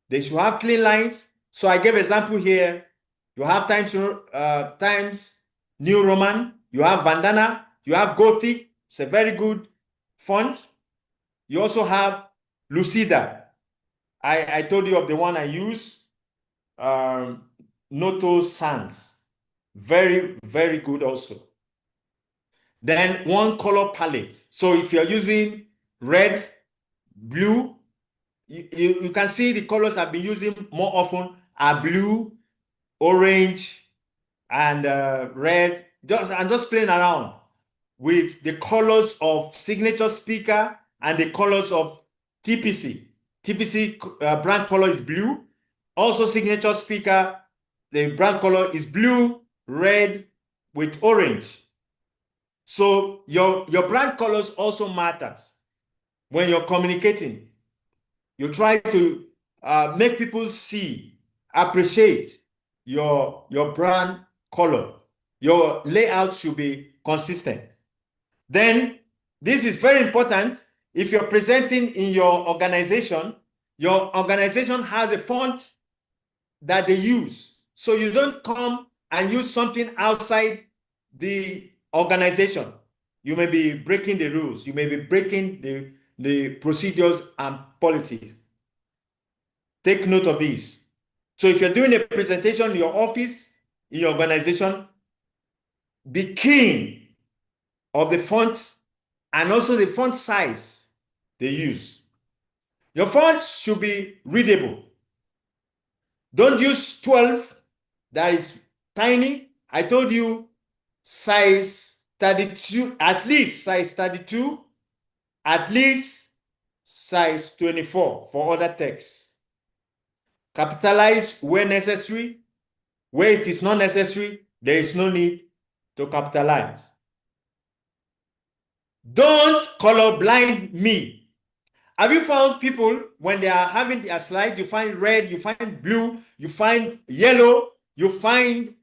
They should have clean lines. So I gave example here. You have Times New Roman. You have Vandana. You have Gothic. It's a very good font. You also have Lucida. I told you of the one I use. Noto Sans. Very, very good also. Then one color palette. So if you're using red, blue, you can see the colors I've been using more often are blue, orange, and red. I'm just playing around with the colors of signature speaker and the colors of TPC. TPC brand color is blue. Also signature speaker, the brand color is blue, red with orange. So your brand colors also matters when you're communicating. You try to make people see, appreciate your brand color. Your layout should be consistent. Then this is very important. If you're presenting in your organization has a font that they use. So you don't come and use something outside the organization. You may be breaking the rules. You may be breaking the procedures and policies. Take note of this. So if you're doing a presentation in your office, in your organization, be keen of the font and also the font size they use. Your fonts should be readable. Don't use 12, that is tiny. I told you size 32, at least size 32, at least size 24 for other texts. Capitalize where necessary. Where it is not necessary, there is no need to capitalize. Don't color blind me. Have you found people when they are having their slides, you find red, you find blue, you find yellow, you find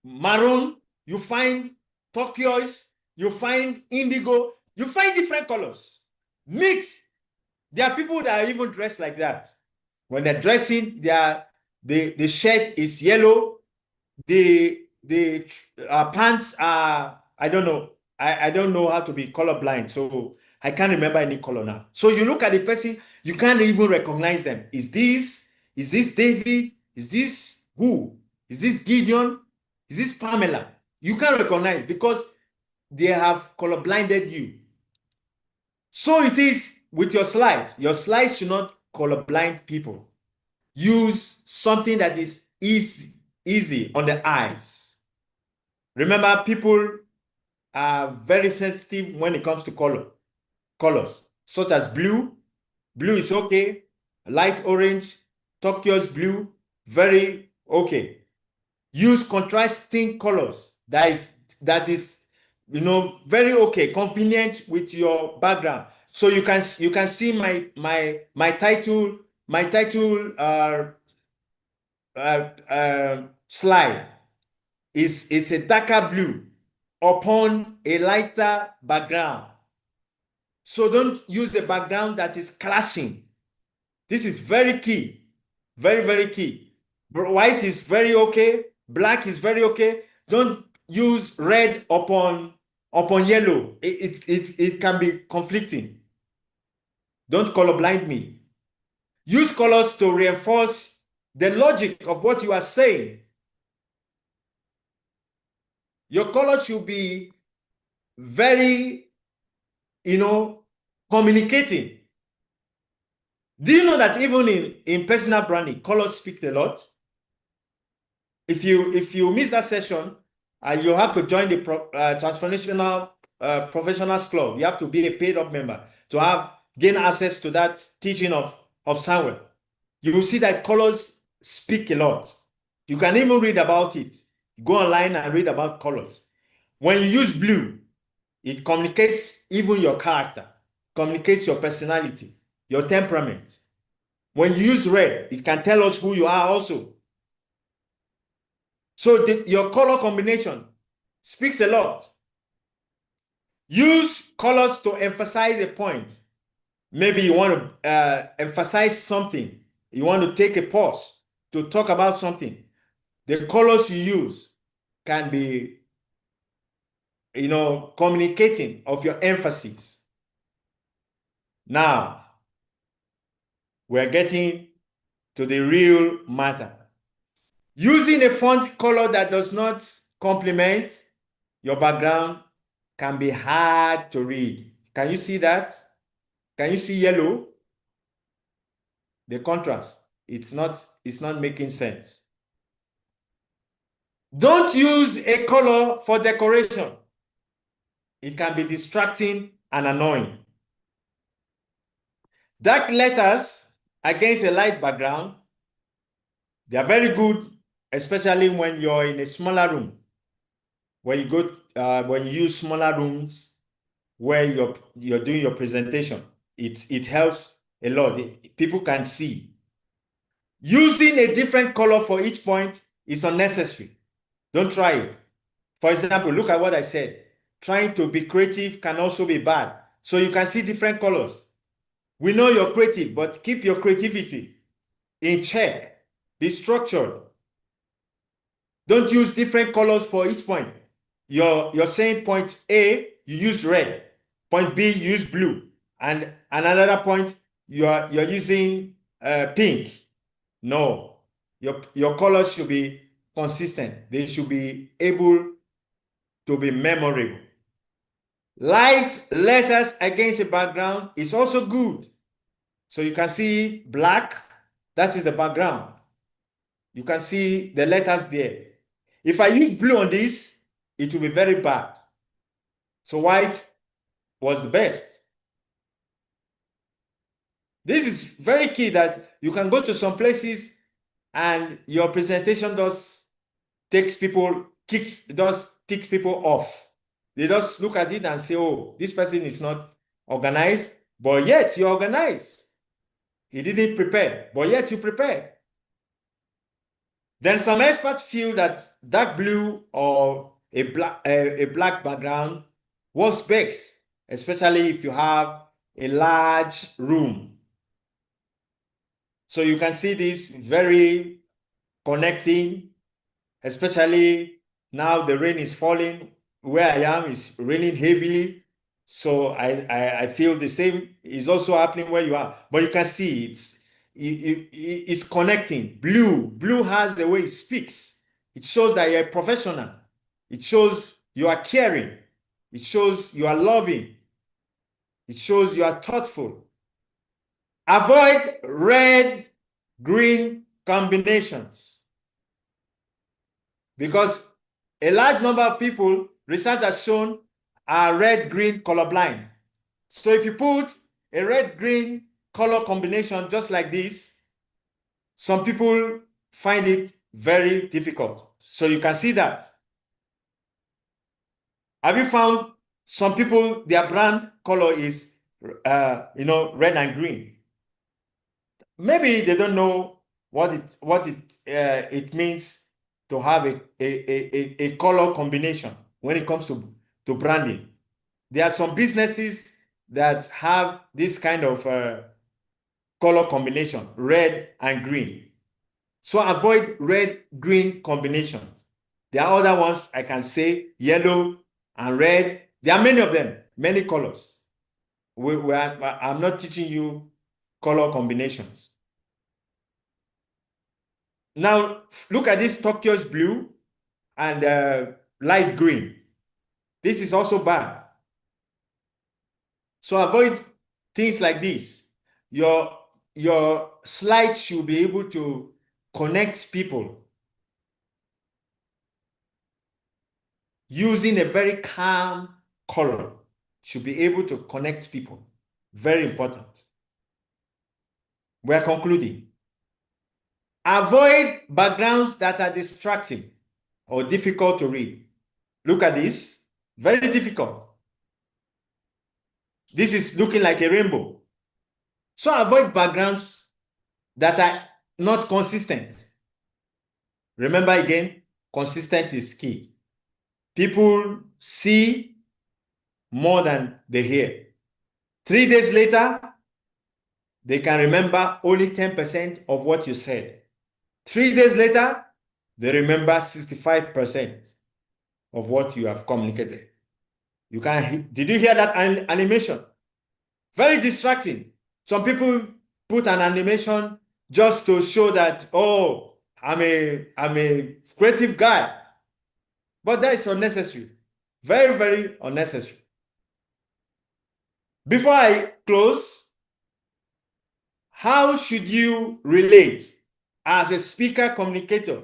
maroon, you find turquoise, you find indigo, you find different colors. Mix. There are people that are even dressed like that. When they're dressing, the shirt is yellow, the pants are, I don't know. I don't know how to be colorblind, so I can't remember any color now. So you look at the person, you can't even recognize them. Is this David? Is this who? Is this Gideon? Is this Pamela? You can't recognize because they have colorblinded you. So it is with your slides. Your slides should not colorblind people. Use something that is easy on the eyes. Remember, people are very sensitive when it comes to colors, such as blue. Blue is okay. Light orange, turquoise blue, very okay. Use contrasting colors that is very okay, convenient with your background. So you can see my title slide is a darker blue upon a lighter background. So don't use a background that is clashing. This is very key. Very, very key. White is very okay. Black is very okay. Don't use red upon yellow. It can be conflicting. Don't colorblind me. Use colors to reinforce the logic of what you are saying. Your color should be very, communicating. Do you know that even in personal branding, colors speak a lot? If you miss that session, you have to join the Transformational Professionals Club. You have to be a paid-up member to gain access to that teaching of Samuel. You will see that colors speak a lot. You can even read about it. Go online and read about colors. When you use blue, it communicates even your character, communicates your personality, your temperament. When you use red, it can tell us who you are also. So your color combination speaks a lot. Use colors to emphasize a point. Maybe you want to emphasize something. You want to take a pause to talk about something. The colors you use can be, communicating of your emphasis. Now, We're getting to the real matter. Using a font color that does not complement your background can be hard to read. Can you see that? Can you see yellow? The contrast, it's not making sense. Don't use a color for decoration. It can be distracting and annoying. Dark letters against a light background, they are very good, especially when you're in a smaller room. When you use smaller rooms where you're doing your presentation, it helps a lot. People can see. Using a different color for each point is unnecessary. Don't try it. For example, look at what I said. Trying to be creative can also be bad. So you can see different colors. We know you're creative, but keep your creativity in check. Be structured. Don't use different colors for each point. You're saying point A, you use red. Point B, you use blue. And another point, you're using pink. No, your colors should be consistent. They should be able to be memorable. Light letters against a background is also good. So you can see black, that is the background. You can see the letters there. If I use blue on this, it will be very bad. So white was the best. This is very key, that you can go to some places and your presentation ticks people off. They just look at it and say, oh, this person is not organized, but yet you're organized. He didn't prepare, but yet you prepared. Then some experts feel that dark blue or a black background works best, especially if you have a large room. So you can see this very connecting, especially now the rain is falling. Where I am is raining heavily. So I feel the same is also happening where you are. But you can see it's connecting. Blue has the way it speaks. It shows that you're a professional. It shows you are caring. It shows you are loving. It shows you are thoughtful. Avoid red-green combinations, because a large number of people, research has shown, are red-green colorblind. So if you put a red-green color combination just like this, some people find it very difficult. So you can see that. Have you found some people, their brand color is red and green? Maybe they don't know what it means to have a color combination when it comes to branding. There are some businesses that have this kind of color combination, red and green. So avoid red-green combinations. There are other ones I can say, yellow and red. There are many of them, many colors. I'm not teaching you color combinations. Now, look at this turquoise blue and light green. This is also bad. So avoid things like this. Your slides should be able to connect people using a very calm color. Should be able to connect people. Very important. We are concluding. Avoid backgrounds that are distracting or difficult to read. Look at this. Very difficult. This is looking like a rainbow. So avoid backgrounds that are not consistent. Remember again, consistent is key. People see more than they hear. 3 days later, they can remember only 10% of what you said. 3 days later, they remember 65% of what you have communicated. Did you hear that animation? Very distracting. Some people put an animation just to show that, oh, I'm a creative guy. But that is unnecessary. Very, very unnecessary. Before I close, how should you relate as a speaker communicator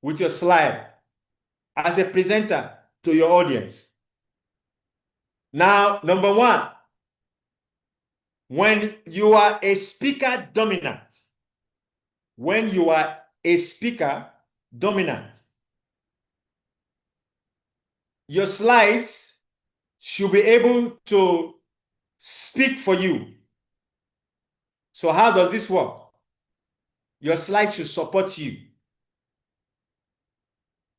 with your slide, as a presenter to your audience? Now, number one, when you are a speaker dominant, your slides should be able to speak for you. So how does this work? Your slide should support you.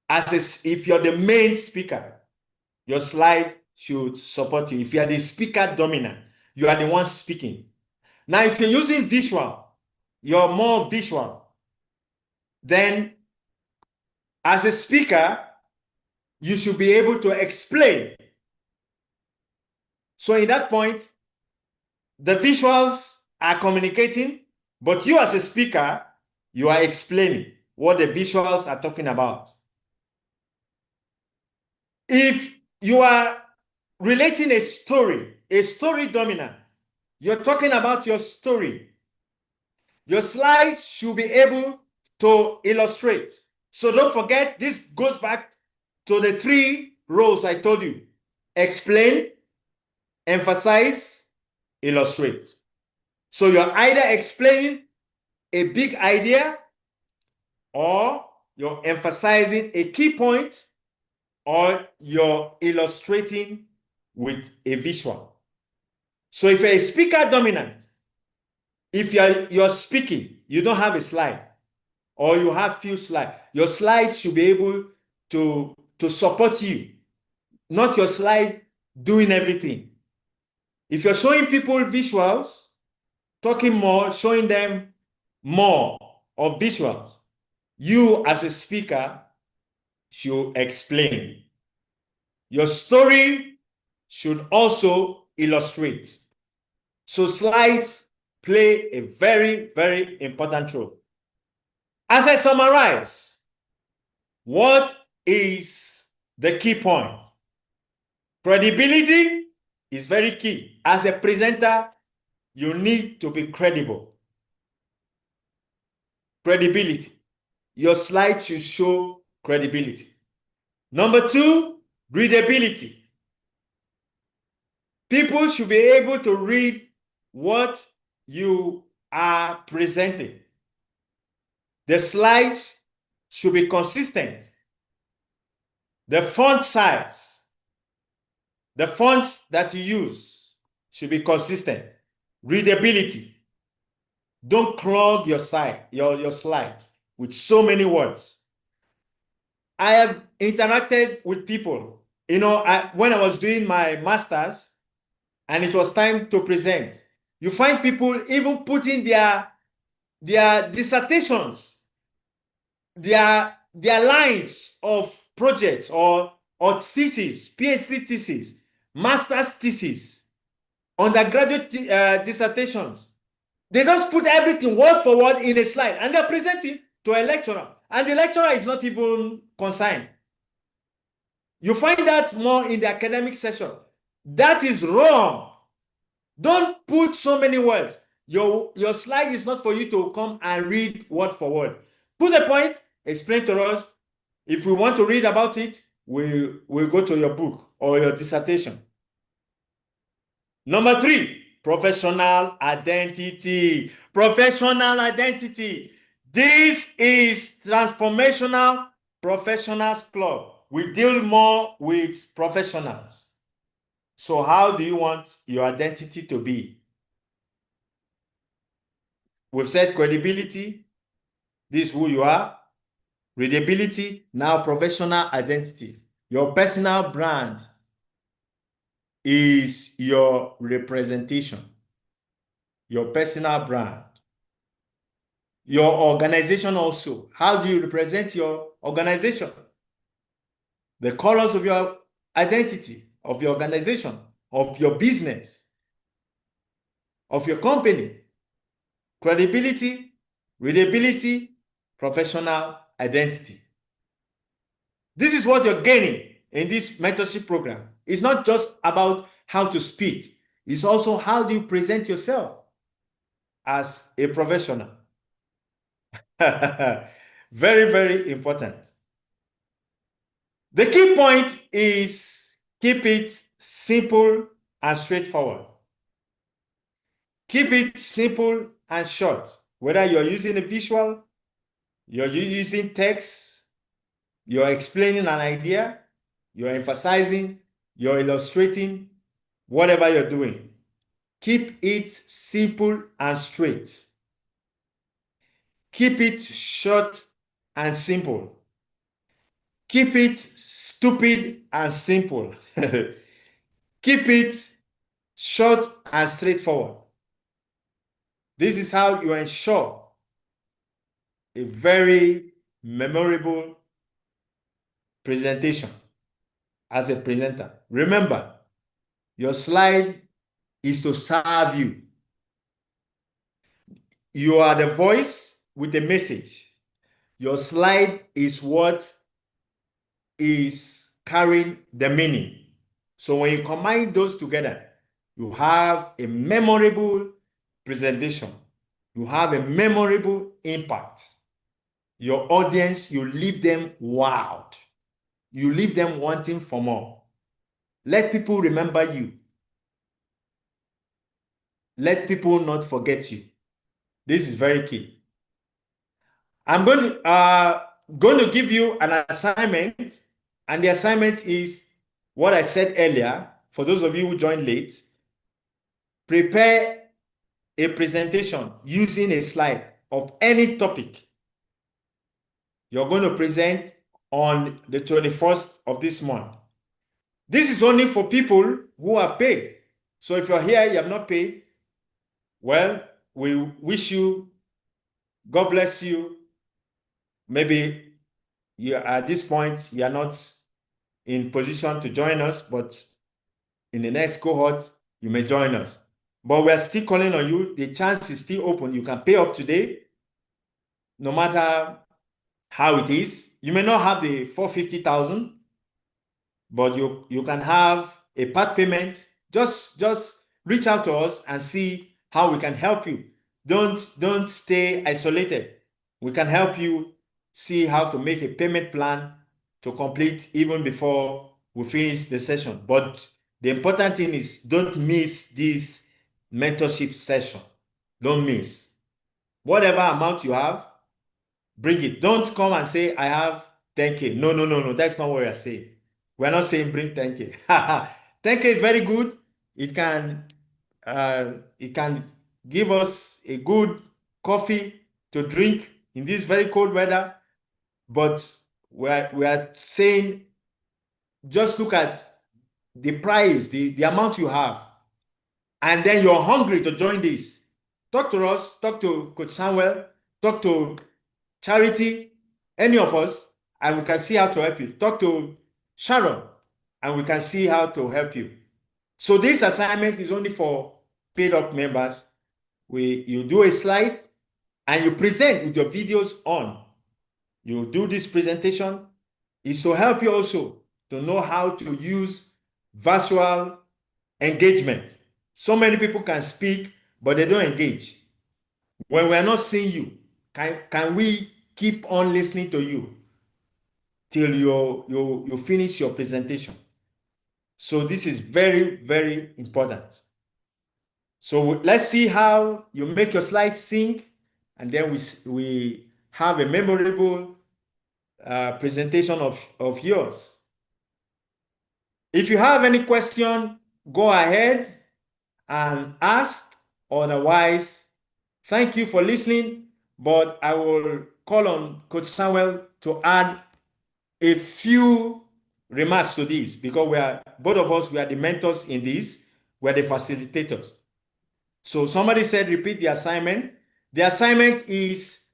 If you're the main speaker, your slide should support you. If you are the speaker dominant, you are the one speaking. Now, if you're using visual, you're more visual, then as a speaker, you should be able to explain. So in that point, the visuals are communicating, but you as a speaker, you are explaining what the visuals are talking about. If you are relating a story dominant, you're talking about your story, your slides should be able to illustrate. So don't forget, this goes back to the 3 roles I told you: explain, emphasize, illustrate. So you're either explaining a big idea, or you're emphasizing a key point, or you're illustrating with a visual. So if you're a speaker dominant, if you're speaking, you don't have a slide, or you have few slides, your slides should be able to support you, not your slide doing everything. If you're showing people visuals, talking more, showing them more of visuals, you as a speaker should explain. Your story should also illustrate. So slides play a very, very important role. As I summarize, what is the key point? Credibility is very key. As a presenter, you need to be credible. Credibility. Your slide should show credibility. Number 2, readability. People should be able to read what you are presenting. The slides should be consistent. The font size, the fonts that you use should be consistent. Readability. Don't clog your slide with so many words. I have interacted with people. You know, when I was doing my master's and it was time to present, you find people even putting their dissertations, their lines of projects or thesis, PhD thesis, master's thesis, undergraduate dissertations. They just put everything word for word in a slide and they're presenting to a lecturer, and the lecturer is not even concerned. You find that more in the academic session. That is wrong. Don't put so many words. Your slide is not for you to come and read word for word. Put a point, explain to us. If we want to read about it, we'll go to your book or your dissertation. Number 3, professional identity. Professional identity. This is Transformational Professionals Club. We deal more with professionals. So how do you want your identity to be? We've said credibility. This is who you are. Readability. Now professional identity. Your personal brand is your representation. Your personal brand. Your organization also. How do you represent your organization? The colors of your identity, of your organization, of your business, of your company. credibility, readability, professional identity. This is what you're gaining in this mentorship program. It's not just about how to speak. It's also how do you present yourself as a professional. Very, very important. The key point is keep it simple and straightforward. Keep it simple and short. Whether you're using a visual, you're using text, you're explaining an idea, you're emphasizing, you're illustrating, whatever you're doing. Keep it simple and straight. Keep it short and simple. Keep it stupid and simple. Keep it short and straightforward. This is how you ensure a very memorable presentation as a presenter. Remember, your slide is to serve you. You are the voice with the message. Your slide is what is carrying the meaning. So when you combine those together, you have a memorable presentation. You have a memorable impact. Your audience, you leave them wowed. You leave them wanting for more. Let people remember you. Let people not forget you. This is very key. I'm going to give you an assignment, and the assignment is what I said earlier. For those of you who joined late, prepare a presentation using a slide of any topic you're going to present on the 21st of this month. This is only for people who are paid. So if you're here, you have not paid, well, we wish you, God bless you. Maybe you at this point, you are not in position to join us, but in the next cohort, you may join us. But we are still calling on you. The chance is still open. You can pay up today, no matter how it is. You may not have the 450,000, but you can have a part payment. Just reach out to us and see how we can help you. Don't stay isolated. We can help you see how to make a payment plan to complete even before we finish the session. But the important thing is don't miss this mentorship session. Don't miss. Whatever amount you have, bring it. Don't come and say, I have 10K. No. That's not what we are saying. We're not saying bring 10K. 10K is very good. It can give us a good coffee to drink in this very cold weather. But we are saying, just look at the price, the amount you have, and then you're hungry to join this. Talk to us, talk to Coach Samuel, talk to Charity, any of us, and we can see how to help you. Talk to Sharon, and we can see how to help you. So this assignment is only for paid up members. You do a slide and you present with your videos on. You do this presentation. It's to help you also to know how to use virtual engagement. So many people can speak, but they don't engage. When we're not seeing you, can we keep on listening to you till you finish your presentation? So this is very, very important. So let's see how you make your slides sync, and then we have a memorable presentation of yours. If you have any question, go ahead and ask. Otherwise, thank you for listening, but I will call on Coach Samuel to add a few remarks to this, because both of us, we are the mentors in this, we're the facilitators. So somebody said, repeat the assignment. The assignment is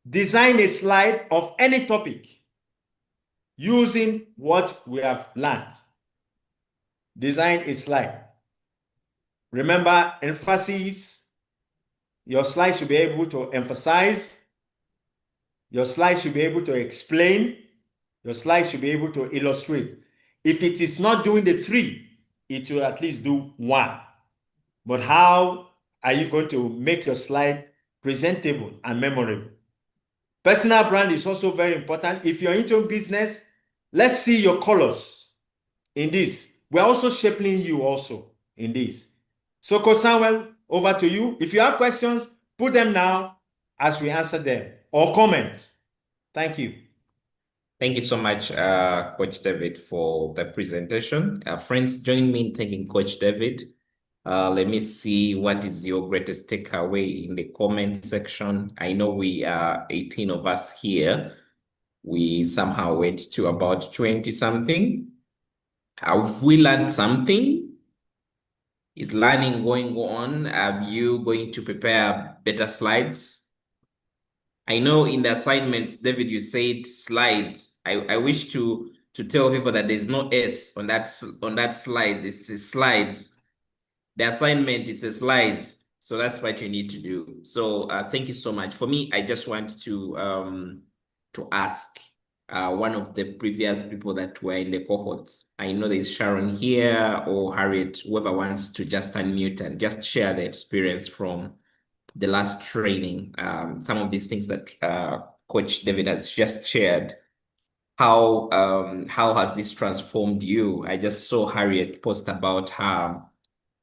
design a slide of any topic using what we have learned. Design a slide. Remember, emphasis, Your slide should be able to emphasize. Your slide should be able to explain. Your slide should be able to illustrate. If it is not doing the three, it should at least do one. But how are you going to make your slide presentable and memorable? Personal brand is also very important. If you're into business, let's see your colors in this. We're also shaping you also in this. So Coach Samuel, over to you. If you have questions, put them now as we answer them, or comments. Thank you. Thank you so much, Coach David, for the presentation. Friends, join me in thanking Coach David. Let me see what is your greatest takeaway in the comment section. I know we are 18 of us here. We somehow went to about 20 something. Have we learned something? Is learning going on? Are you going to prepare better slides? I know in the assignments, David, you said slides. I wish to tell people that there's no S on that slide. It's a slide. The assignment, it's a slide. So that's what you need to do. So thank you so much. For me, I just want to ask one of the previous people that were in the cohorts. I know there's Sharon here or Harriet, whoever wants to just unmute and just share the experience from the last training. Some of these things that Coach David has just shared. How has this transformed you? I just saw Harriet post about her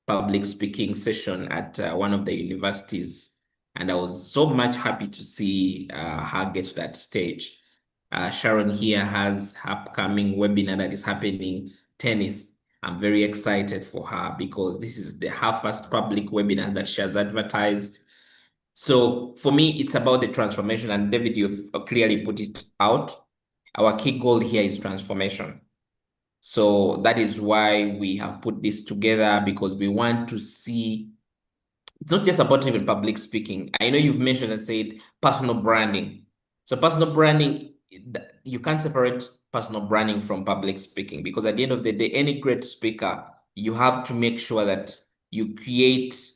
public speaking session at one of the universities, and I was so much happy to see her get to that stage. Sharon here has her upcoming webinar that is happening 10th. I'm very excited for her because this is her first public webinar that she has advertised. So for me, it's about the transformation, and David, you've clearly put it out. Our key goal here is transformation. So that is why we have put this together, because we want to see, it's not just about even public speaking. I know you've mentioned and said personal branding. So personal branding, you can't separate personal branding from public speaking, because at the end of the day, any great speaker, you have to make sure that you create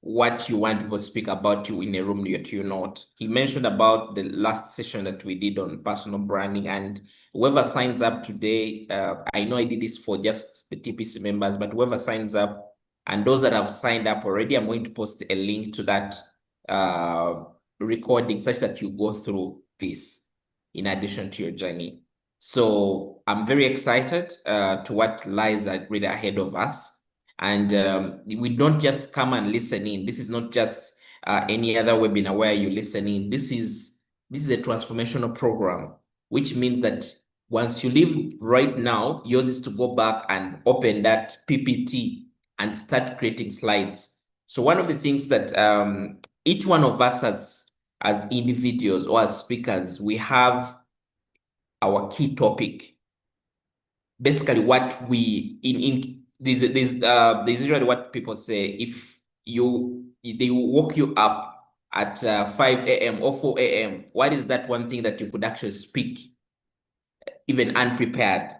what you want people to speak about you in a room that you're not. He mentioned about the last session that we did on personal branding, and whoever signs up today, I know I did this for just the TPC members, but whoever signs up and those that have signed up already, I'm going to post a link to that recording such that you go through this in addition to your journey. So I'm very excited to what lies really ahead of us. And we don't just come and listen in. This is not just any other webinar where you listen in. This is a transformational program, which means that once you leave right now, yours is to go back and open that PPT and start creating slides. So one of the things that each one of us as individuals or as speakers, we have our key topic. Basically, what we there's usually what people say, if they woke you up at 5 a.m. or 4 a.m., what is that one thing that you could actually speak even unprepared?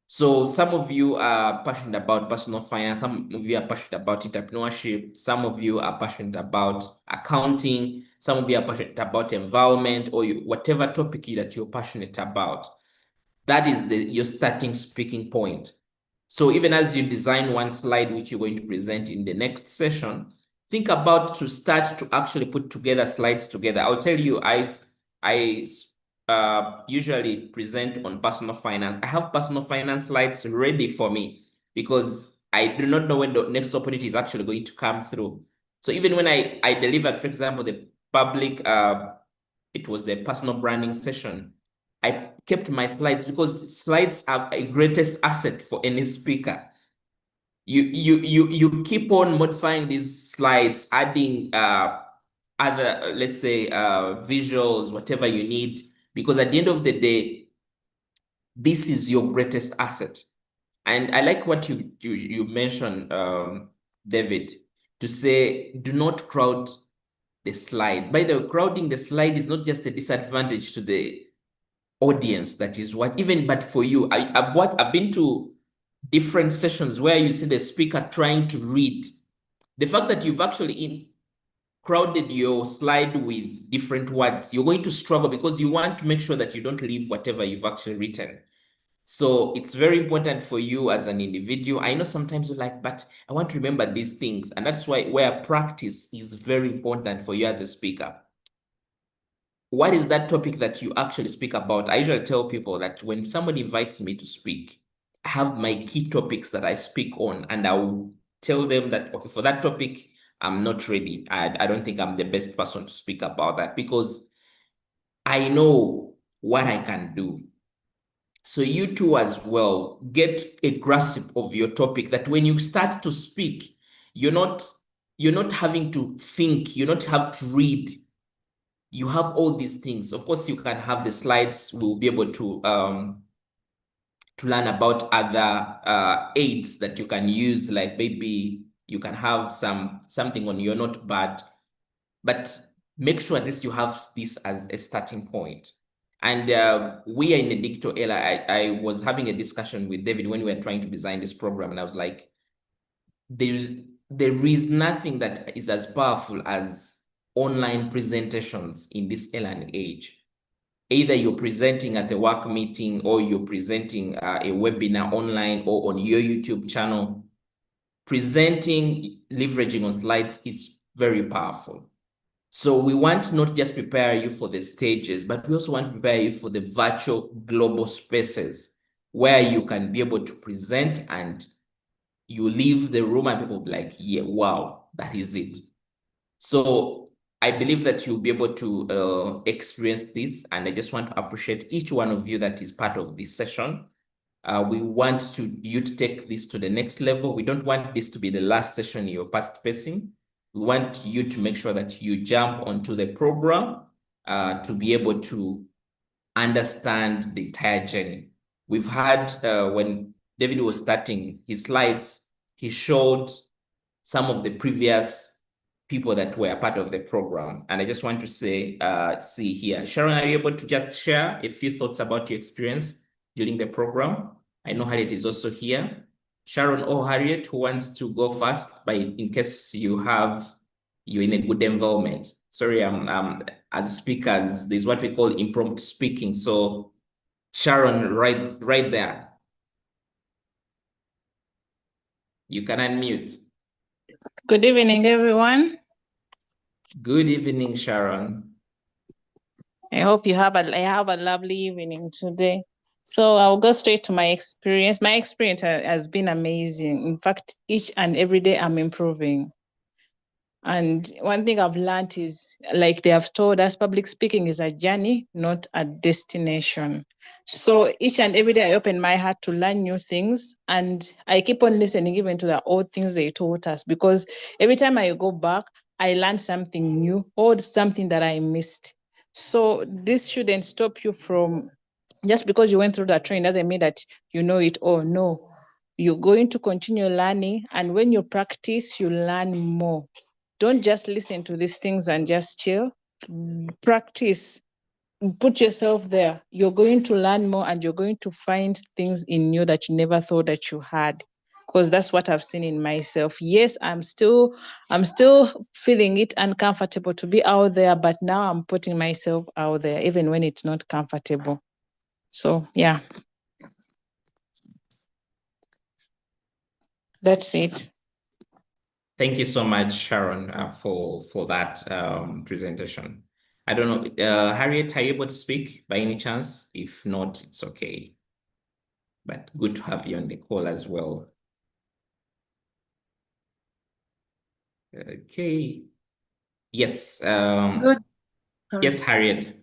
So some of you are passionate about personal finance, some of you are passionate about entrepreneurship, some of you are passionate about accounting, some of you are passionate about environment, or whatever topic that you're passionate about. That is your starting speaking point. So even as you design one slide, which you're going to present in the next session, think about to start to actually put together slides together. I'll tell you, I usually present on personal finance. I have personal finance slides ready for me because I do not know when the next opportunity is actually going to come through. So even when I delivered, for example, the public, it was the personal branding session, I kept my slides because slides are a greatest asset for any speaker. You keep on modifying these slides, adding other, let's say, visuals, whatever you need, because at the end of the day, this is your greatest asset. And I like what you mentioned, David, to say, do not crowd the slide. By the way, crowding the slide is not just a disadvantage to the audience, that is what, even, but for you, I've been to different sessions where you see the speaker trying to read. The fact that you've actually crowded your slide with different words, you're going to struggle because you want to make sure that you don't leave whatever you've actually written. So it's very important for you as an individual. I know sometimes you're like, but I want to remember these things. And that's where practice is very important for you as a speaker. What is that topic that you actually speak about? I usually tell people that when somebody invites me to speak, I have my key topics that I speak on, and I will tell them that, okay, for that topic, I'm not ready. I don't think I'm the best person to speak about that because I know what I can do. So you too as well, get a grasp of your topic that when you start to speak, you're not having to think, you don't have to read. You have all these things. Of course, you can have the slides. We'll be able to learn about other aids that you can use, like maybe you can have something on your notepad, but make sure at least you have this as a starting point. And we are in a digital era. I was having a discussion with David when we were trying to design this program, and I was like, there is nothing that is as powerful as online presentations in this e-learning age. Either you're presenting at a work meeting or you're presenting a webinar online or on your YouTube channel. Presenting, leveraging on slides is very powerful. So we want to not just prepare you for the stages, but we also want to prepare you for the virtual global spaces where you can be able to present and you leave the room and people will be like, yeah, wow, that is it. So I believe that you'll be able to experience this, and I just want to appreciate each one of you that is part of this session. We want you to take this to the next level. We don't want this to be the last session you're participating. We want you to make sure that you jump onto the program to be able to understand the entire journey. We've had, when David was starting his slides, he showed some of the previous people that were part of the program. And I just want to say, see here, Sharon, are you able to just share a few thoughts about your experience during the program? I know Harriet is also here. Sharon or Harriet, who wants to go first, in case you're in a good environment. Sorry, as speakers, there's what we call impromptu speaking. So Sharon, right there. You can unmute. Good evening, everyone. Good evening, Sharon. I hope you have a lovely evening today. So I'll go straight to my experience. My experience has been amazing. In fact, each and every day I'm improving. And one thing I've learned is, like they have told us, public speaking is a journey, not a destination. So each and every day I open my heart to learn new things, and I keep on listening even to the old things they taught us, because every time I go back, I learn something new or something that I missed. So this shouldn't stop you from, just because you went through that training doesn't mean that you know it all. No, you're going to continue learning, and when you practice, you learn more. Don't just listen to these things and just chill. Practice. Put yourself there. You're going to learn more, and you're going to find things in you that you never thought that you had. Because that's what I've seen in myself. Yes, I'm still feeling it uncomfortable to be out there, but now I'm putting myself out there, even when it's not comfortable. So yeah. That's it. Thank you so much, Sharon, for that presentation. I don't know, Harriet, are you able to speak by any chance? If not, it's okay. But good to have you on the call as well. Okay. Yes. Good. Yes, Harriet.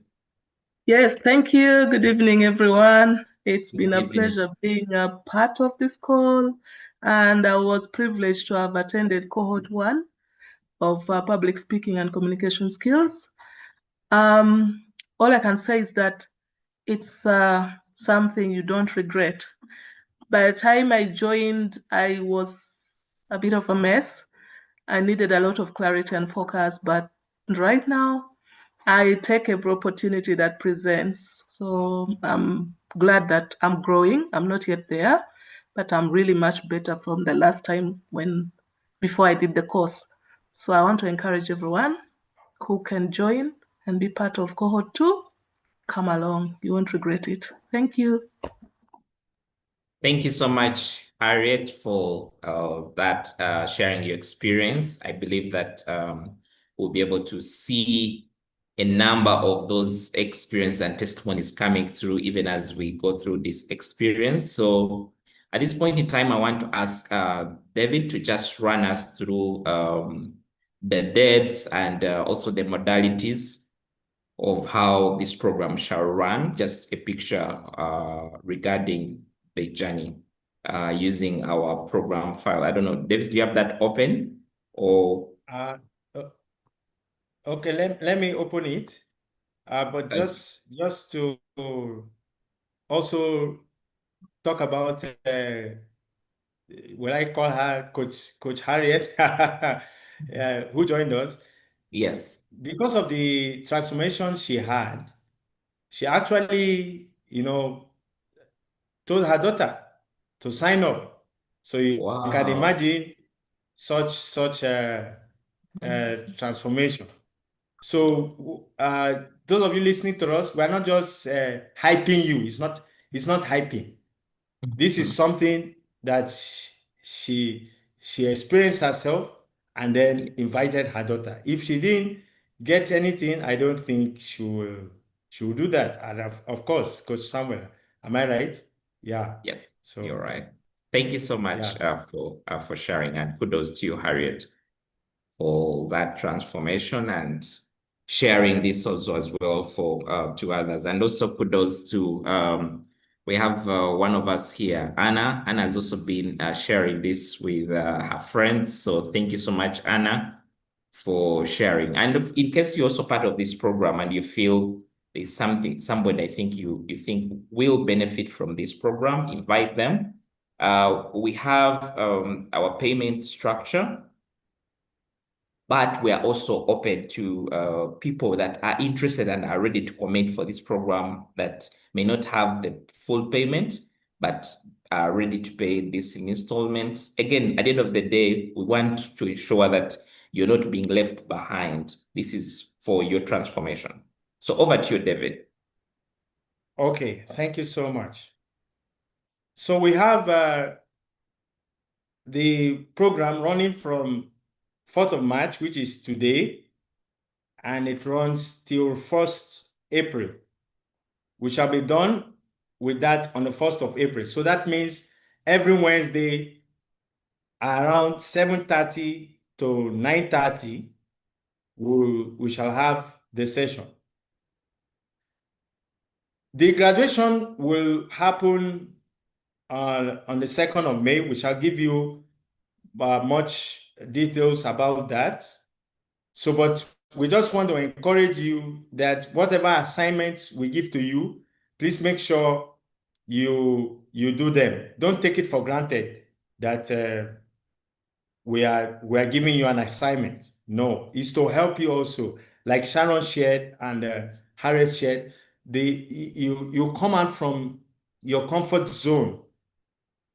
Yes, thank you. Good evening, everyone. It's been a pleasure being a part of this call, and I was privileged to have attended cohort 1 of public speaking and communication skills. All I can say is that it's something you don't regret. By the time I joined, I was a bit of a mess. I needed a lot of clarity and focus, but right now, I take every opportunity that presents. So I'm glad that I'm growing. I'm not yet there, but I'm really much better from the last time before I did the course. So I want to encourage everyone, who can join and be part of cohort 2, come along. You won't regret it. Thank you. Thank you so much, Harriet, for that sharing your experience. I believe that we'll be able to see a number of those experiences and testimonies coming through even as we go through this experience. So at this point in time, I want to ask David to just run us through the dates and also the modalities of how this program shall run, just a picture regarding the journey using our program file. I don't know, Davis, do you have that open or? Okay, let me open it. But just to also talk about, will I call her Coach Harriet, who joined us? Yes. Because of the transformation she had, she actually, told her daughter to sign up. So you can imagine such a transformation. So those of you listening to us, we're not just hyping you. It's not hyping. This is something that she experienced herself and then invited her daughter. If she didn't get anything, I don't think she will do that. And of course, Coach Samuel, am I right? Yeah. Yes, so you're right. Thank you so much for sharing, and kudos to you, Harriet, for that transformation and sharing this also as well for to others. And also kudos to we have one of us here, Anna. Anna has also been sharing this with her friends. So thank you so much, Anna, for sharing. And in case you're also part of this program and you feel there's somebody I think you think will benefit from this program, invite them. We have our payment structure, but we are also open to people that are interested and are ready to commit for this program that may not have the full payment, but are ready to pay this in installments. Again, at the end of the day, we want to ensure that you're not being left behind. This is for your transformation. So over to you, David. Okay, thank you so much. So we have the program running from 4th of March, which is today, and it runs till 1st April. We shall be done with that on the 1st of April. So that means every Wednesday around 7:30 to 9:30, we shall have the session. The graduation will happen on the 2nd of May. We shall give you much details about that. So, but we just want to encourage you that whatever assignments we give to you, please make sure you do them. Don't take it for granted that we are giving you an assignment. No, it's to help you also. Like Sharon shared and Harriet shared, you come out from your comfort zone.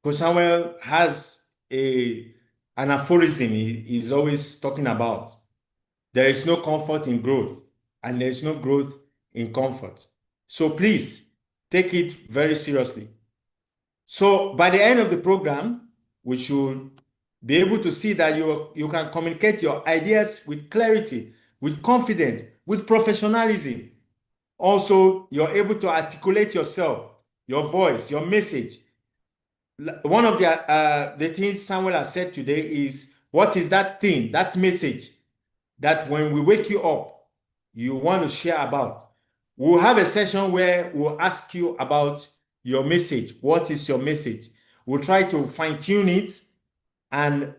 Because Samuel has an aphorism he's always talking about. There is no comfort in growth, and there is no growth in comfort. So please take it very seriously. So by the end of the program, we should be able to see that you can communicate your ideas with clarity, with confidence, with professionalism. Also, you're able to articulate yourself, your voice, your message. One of the things Samuel has said today is, what is that thing, that message that when we wake you up, you want to share about? We'll have a session where we'll ask you about your message. What is your message? We'll try to fine-tune it and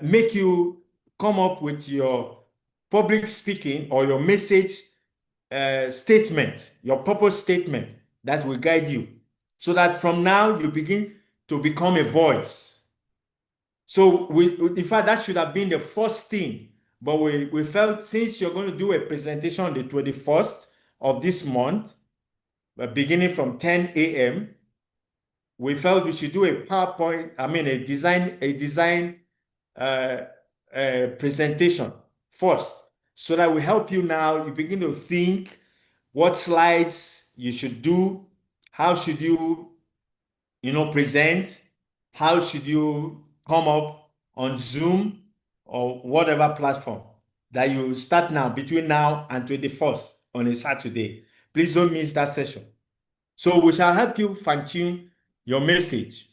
make you come up with your public speaking or your message statement, your purpose statement that will guide you, so that from now you begin to become a voice. So in fact, that should have been the first thing, but we felt since you're going to do a presentation on the 21st of this month, beginning from 10 a.m., we felt we should do a PowerPoint, a design presentation first, so that will help you now. You begin to think what slides you should do, how should you present, how should you come up on Zoom or whatever platform that you start now between now and 21st on a Saturday. Please don't miss that session. So we shall help you fine-tune your message.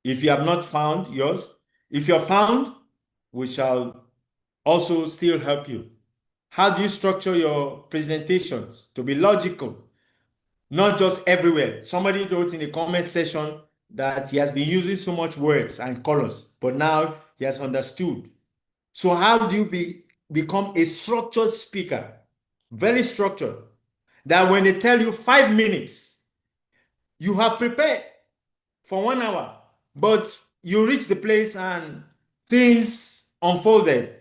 If you have not found yours, if you're found, we shall also still help you. How do you structure your presentations to be logical? Not just everywhere. Somebody wrote in the comment section that he has been using so much words and colors, but now he has understood. So how do you become a structured speaker? Very structured. That when they tell you 5 minutes, you have prepared for 1 hour, but you reach the place and things unfolded,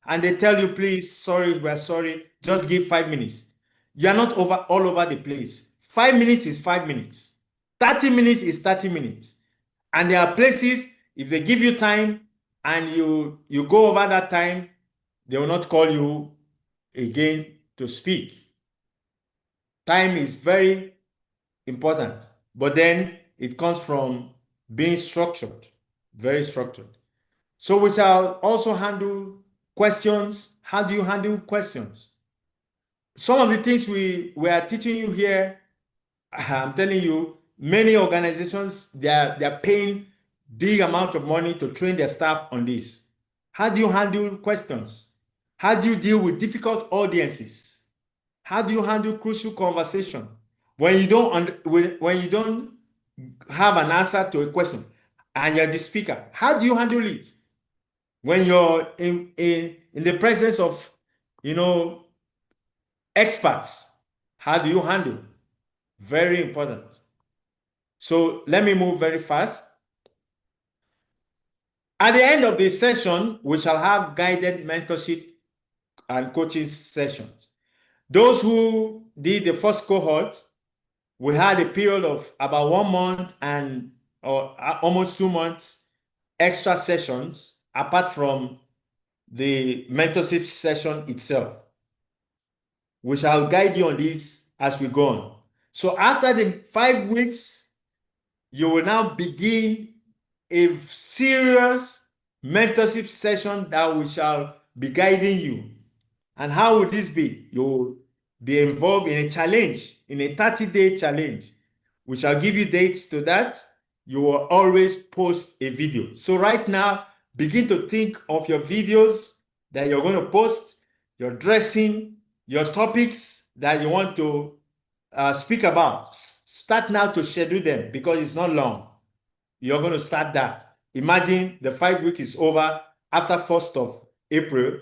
and they tell you, please, sorry, we're sorry, just give 5 minutes. You're not all over the place. 5 minutes is 5 minutes. 30 minutes is 30 minutes. And there are places, if they give you time and you go over that time, they will not call you again to speak. Time is very important, but then it comes from being structured, very structured. So we shall also handle questions. How do you handle questions? Some of the things we are teaching you here, I'm telling you, many organizations, they're paying big amount of money to train their staff on this. How do you handle questions? How do you deal with difficult audiences? How do you handle crucial conversation when you don't have an answer to a question and you're the speaker? How do you handle it when you're in the presence of experts? How do you handle? Very important. So let me move very fast. At the end of the session, we shall have guided mentorship and coaching sessions. Those who did the first cohort, we had a period of about 1 month or almost 2 months extra sessions apart from the mentorship session itself. We shall guide you on this as we go on. So after the 5 weeks, you will now begin a serious mentorship session that we shall be guiding you. And how would this be? You will be involved in a challenge, in a 30-day challenge. We shall give you dates to that. You will always post a video. So right now, begin to think of your videos that you're going to post, your dressing, your topics that you want to speak about. Start now to schedule them because it's not long. You're going to start that. Imagine the 5 weeks is over after 1st of April.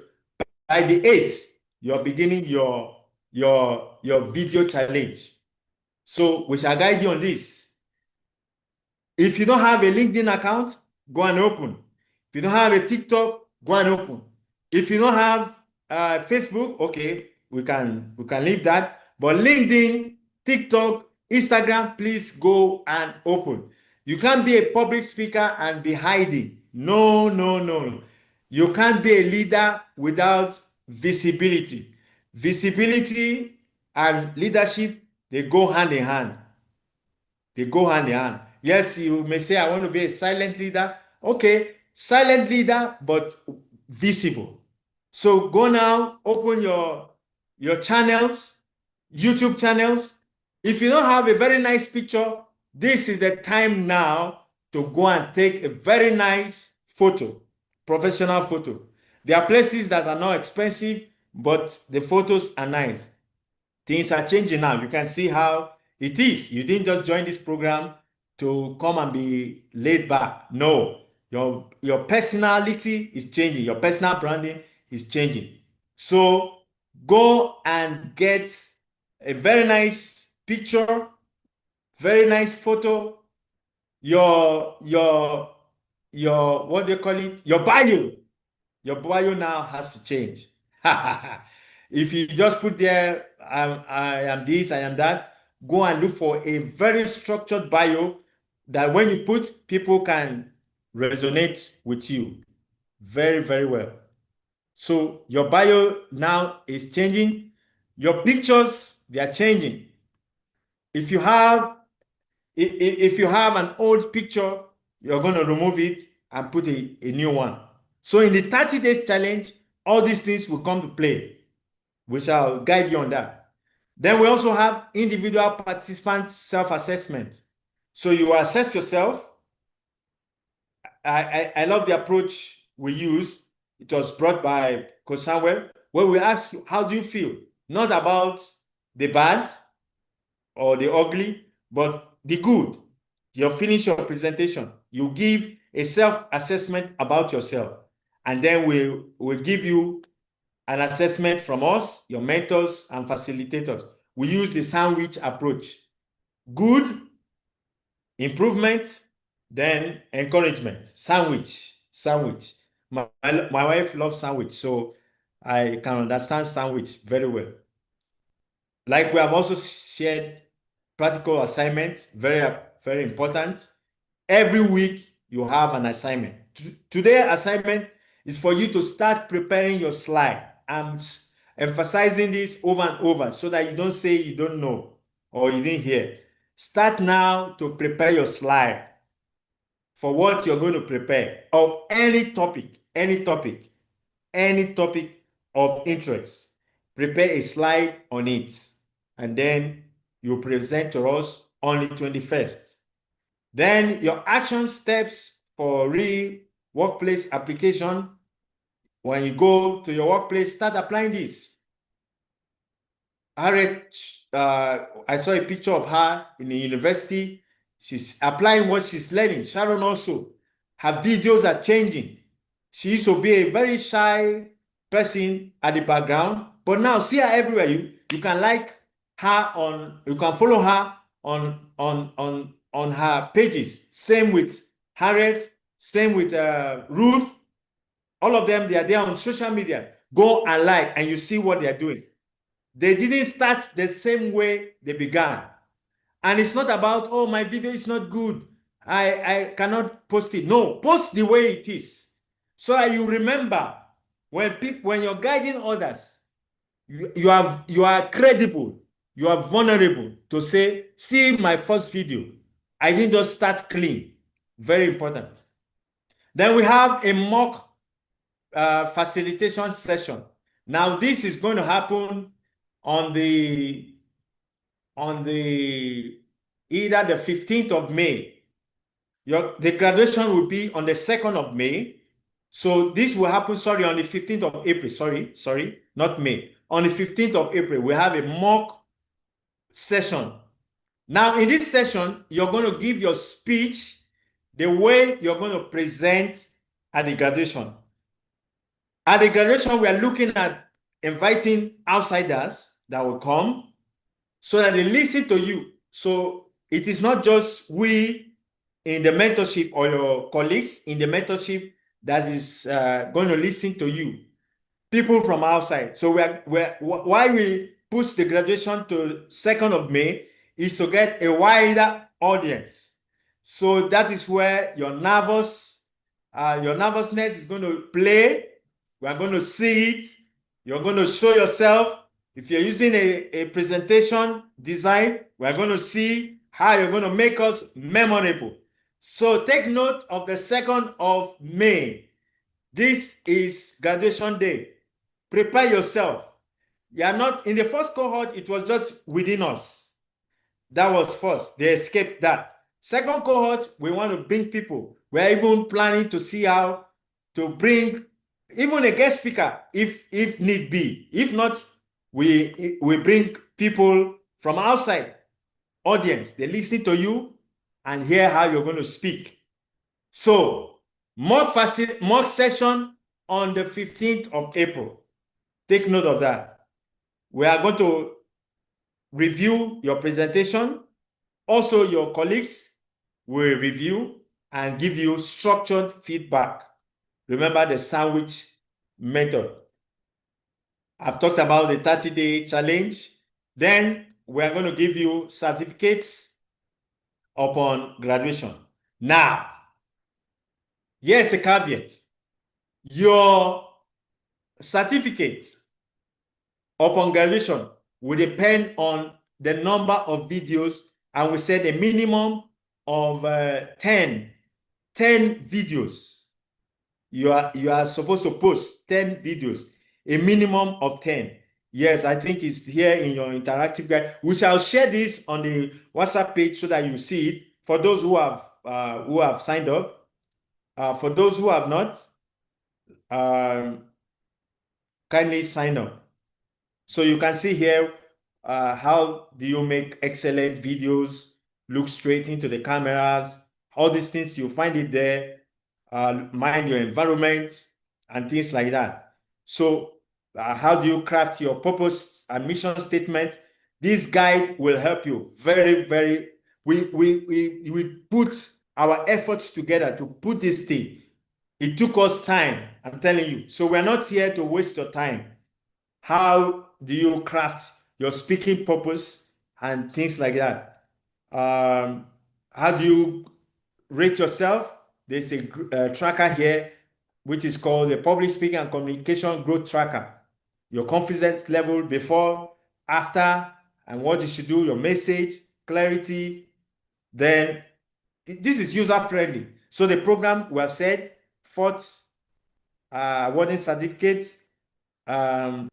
By the 8th, you're beginning your video challenge. So we shall guide you on this. If you don't have a LinkedIn account, go and open. If you don't have a TikTok, go and open. If you don't have Facebook, okay, we can leave that. But LinkedIn, TikTok, Instagram, please go and open. You can't be a public speaker and be hiding. No, no, no. You can't be a leader without visibility. Visibility and leadership, they go hand in hand. They go hand in hand. Yes, you may say, I want to be a silent leader. Okay, silent leader, but visible. So go now, open your channels, YouTube channels. If you don't have a very nice picture, this is the time now to go and take a very nice photo, professional photo. There are places that are not expensive, but the photos are nice. Things are changing now. You can see how it is. You didn't just join this program to come and be laid back. No, your personality is changing. Your personal branding is changing. So go and get a very nice picture, very nice photo, your what do you call it? Your bio. Your bio now has to change. If you just put there, I am this, I am that, go and look for a very structured bio that when you put, people can resonate with you very, very well. So your bio now is changing. Your pictures, they are changing. If you have an old picture, you're going to remove it and put a new one. So in the 30 days challenge, all these things will come to play. We shall guide you on that. Then we also have individual participant self-assessment. So you assess yourself. I love the approach we use. It was brought by Coach Samuel, where we ask you, how do you feel? Not about the bad or the ugly, but the good. You finish your presentation. You give a self-assessment about yourself. And then we'll give you an assessment from us, your mentors and facilitators. We use the sandwich approach. Good, improvement, then encouragement. Sandwich. My wife loves sandwich, so I can understand sandwich very well. Like we have also shared practical assignments, very important. Every week you have an assignment. Today's assignment is for you to start preparing your slide. I'm emphasizing this over and over so that you don't say you don't know or you didn't hear. Start now to prepare your slide for what you're going to prepare of any topic of interest. Prepare a slide on it, and then you present to us on the 21st. Then your action steps for workplace application. When you go to your workplace, start applying this. Harriet, I saw a picture of her in the university. She's applying what she's learning. Sharon also, her videos are changing. She used to be a very shy person at the background, but now see her everywhere. You can like her you can follow her on her pages. Same with Harriet, same with Ruth. All of them, they are there on social media. Go and like, and you see what they are doing. They didn't start the same way they began. And it's not about, oh, my video is not good, I cannot post it. No, post the way it is, so that you remember when you're guiding others, you are credible, you are vulnerable to say, see my first video, I didn't just start clean. Very important. Then we have a mock facilitation session. Now this is going to happen on the either the 15th of May. The graduation will be on the 2nd of May. So this will happen, on the 15th of April. Sorry, not May. On the 15th of April, we have a mock session. Now, in this session, you're going to give your speech the way you're going to present at the graduation. At the graduation, we are looking at inviting outsiders that will come so that they listen to you. So it is not just we in the mentorship or your colleagues in the mentorship that is going to listen to you. People from outside. So why we push the graduation to 2nd of May is to get a wider audience. So that is where your nervousness is going to play. We are going to see it. You're going to show yourself. If you're using a presentation design, we're going to see how you're going to make us memorable. So take note of the 2nd of May. This is graduation day. Prepare yourself. You are not in the first cohort, it was just within us. That was first. They escaped that. Second cohort, we want to bring people. We're even planning to see how to bring even a guest speaker if need be. If not, we bring people from outside audience. They listen to you and hear how you're going to speak. So mock session on the 15th of April. Take note of that. We are going to review your presentation. Also, your colleagues will review and give you structured feedback. Remember the sandwich method. I've talked about the 30-day challenge. Then we are going to give you certificates upon graduation. Now, here's a caveat. Your certificate upon graduation will depend on the number of videos, and we said a minimum of 10 videos. You are supposed to post 10 videos, a minimum of 10. Yes, I think it's here in your interactive guide. We shall share this on the WhatsApp page so that you see it. For those who have signed up, for those who have not, kindly sign up. So you can see here how do you make excellent videos, look straight into the cameras, all these things, you find it there, mind your environment and things like that. So how do you craft your purpose and mission statement? This guide will help you very, very. We put our efforts together to put this thing. It took us time, I'm telling you. So we're not here to waste your time. How do you craft your speaking purpose and things like that? How do you rate yourself? There's a tracker here, which is called the Public Speaking and Communication Growth Tracker. Your confidence level before, after, and what you should do, your message, clarity. Then this is user-friendly. So the program, we have said, fourth awarding certificate. Yeah,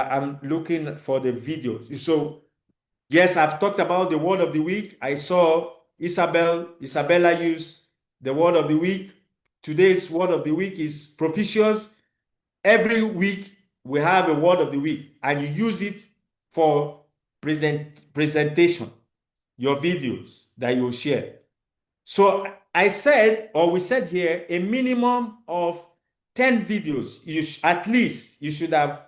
I'm looking for the videos. So yes, I've talked about the word of the week. I saw Isabella use the word of the week. Today's word of the week is propitious. Every week we have a word of the week, and you use it for presentation, your videos that you share. So I said, or we said here, a minimum of 10 videos. At least you should have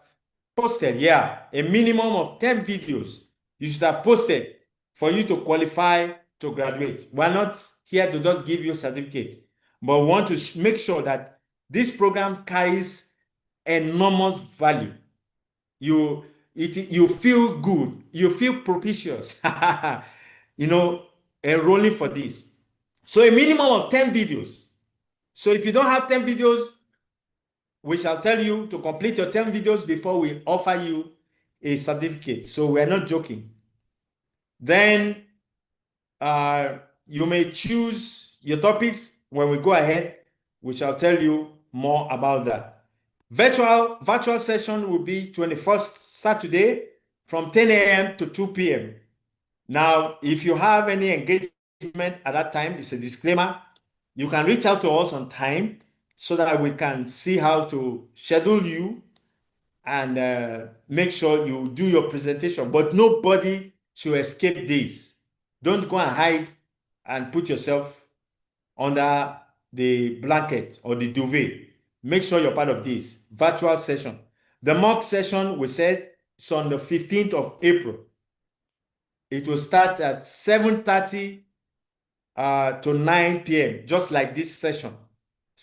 posted. Yeah, a minimum of 10 videos you should have posted for you to qualify to graduate. We're not here to just give you a certificate, but we want to make sure that this program carries enormous value. You feel good, you feel propitious, enrolling for this. So a minimum of 10 videos. So if you don't have 10 videos, we shall tell you to complete your 10 videos before we offer you a certificate. So we're not joking. Then you may choose your topics. When we go ahead, we shall tell you more about that. Virtual session will be 21st Saturday from 10 a.m. to 2 p.m. Now, if you have any engagement at that time, it's a disclaimer. You can reach out to us on time so that we can see how to schedule you and make sure you do your presentation. But nobody should escape this. Don't go and hide and put yourself under the blanket or the duvet. Make sure you're part of this virtual session. The mock session, we said, is on the 15th of April. It will start at 7:30 to 9 p.m., just like this session.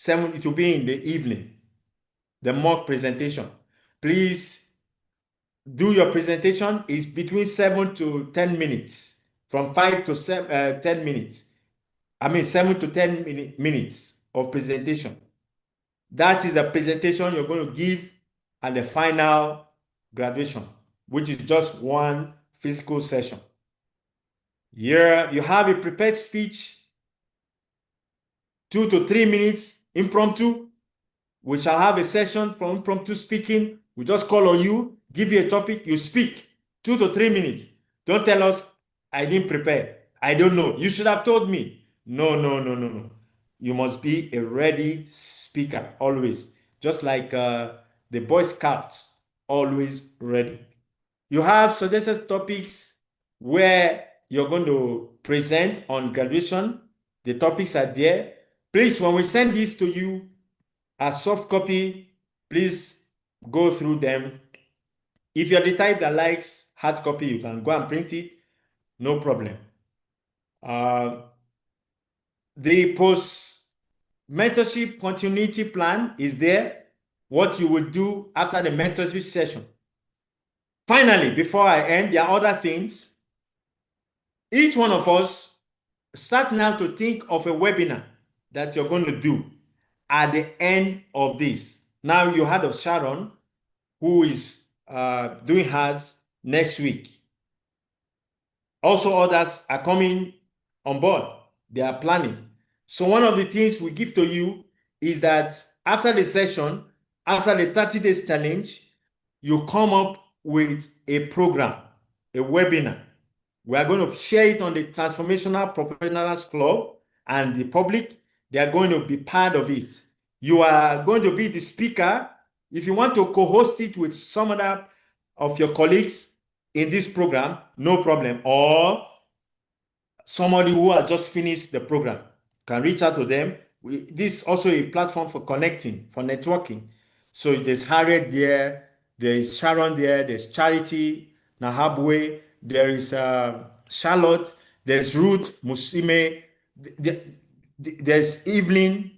It will be in the evening, the mock presentation. Please do your presentation. Is between 7 to 10 minutes, from 5 to 10 minutes. 7 to 10 minutes of presentation. That is a presentation you're going to give at the final graduation, which is just one physical session. Here you have a prepared speech, 2 to 3 minutes, impromptu. We shall have a session for impromptu speaking. We just call on you, give you a topic, you speak, 2 to 3 minutes. Don't tell us, I didn't prepare, I don't know. You should have told me. No. You must be a ready speaker, always. Just like the Boy Scouts, always ready. You have suggested topics where you're going to present on graduation. The topics are there. Please, when we send this to you as soft copy, please go through them. If you're the type that likes hard copy, you can go and print it. No problem. The post-mentorship continuity plan is there. What you will do after the mentorship session. Finally, before I end, there are other things. Each one of us start now to think of a webinar that you're going to do at the end of this. Now you heard of Sharon, who is doing hers next week. Also, others are coming on board. They are planning. So one of the things we give to you is that after the session, after the 30 days challenge, you come up with a program, a webinar. We are going to share it on the Transformational Professionals Club, and the public, they are going to be part of it. You are going to be the speaker. If you want to co-host it with some other of your colleagues in this program, no problem. Or somebody who has just finished the program can reach out to them. This is also a platform for connecting, for networking. So there's Harriet there, there is Sharon there, there's Charity Nahabwe, there is Charlotte, there's Ruth Musime, there's Evelyn,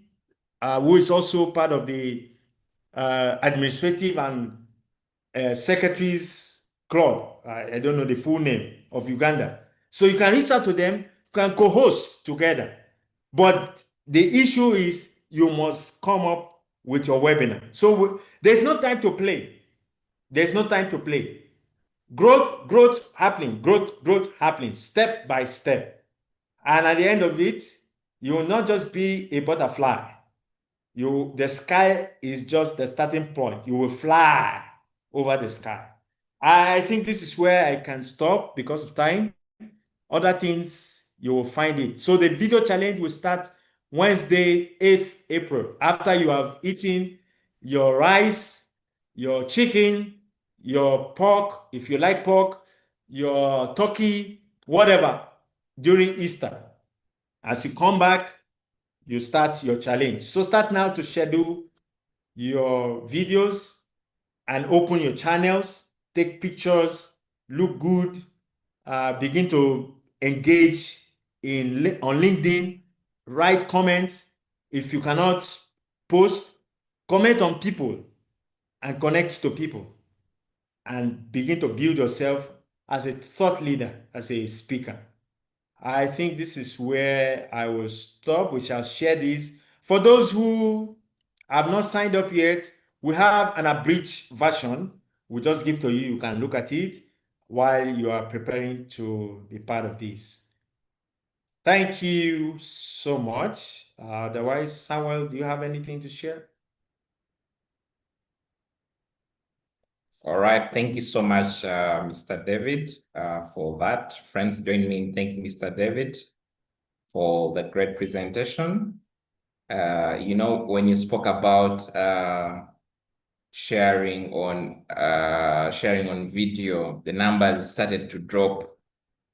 who is also part of the administrative and secretaries club. I don't know the full name of Uganda. So you can reach out to them, you can co-host together. But the issue is you must come up with your webinar. So there's no time to play. There's no time to play. Growth happening, step by step. And at the end of it, you will not just be a butterfly. The sky is just the starting point. You will fly over the sky. I think this is where I can stop because of time. Other things, you will find it. So the video challenge will start Wednesday, 8th April, after you have eaten your rice, your chicken, your pork, if you like pork, your turkey, whatever, during Easter. As you come back, you start your challenge. So start now to schedule your videos and open your channels, take pictures, look good, begin to engage on LinkedIn, write comments. If you cannot post, comment on people and connect to people and begin to build yourself as a thought leader, as a speaker. I think this is where I will stop. We shall share this. For those who have not signed up yet, we have an abridged version. We'll just give to you. You can look at it while you are preparing to be part of this. Thank you so much. Otherwise, Samuel, do you have anything to share? All right, thank you so much, Mr. David, for that. Friends, join me in thanking Mr. David for the great presentation. You know, when you spoke about sharing on video, the numbers started to drop.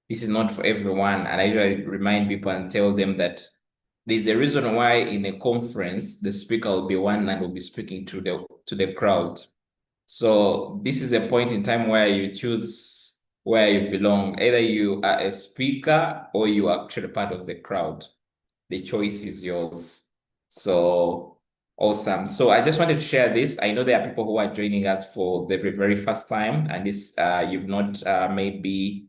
This is not for everyone, and I usually remind people and tell them that there's a reason why in a conference the speaker will be one and will be speaking to the crowd. So this is a point in time where you choose where you belong. Either you are a speaker or you are actually part of the crowd. The choice is yours. So awesome. So I just wanted to share this. I know there are people who are joining us for the very first time, and this you've not maybe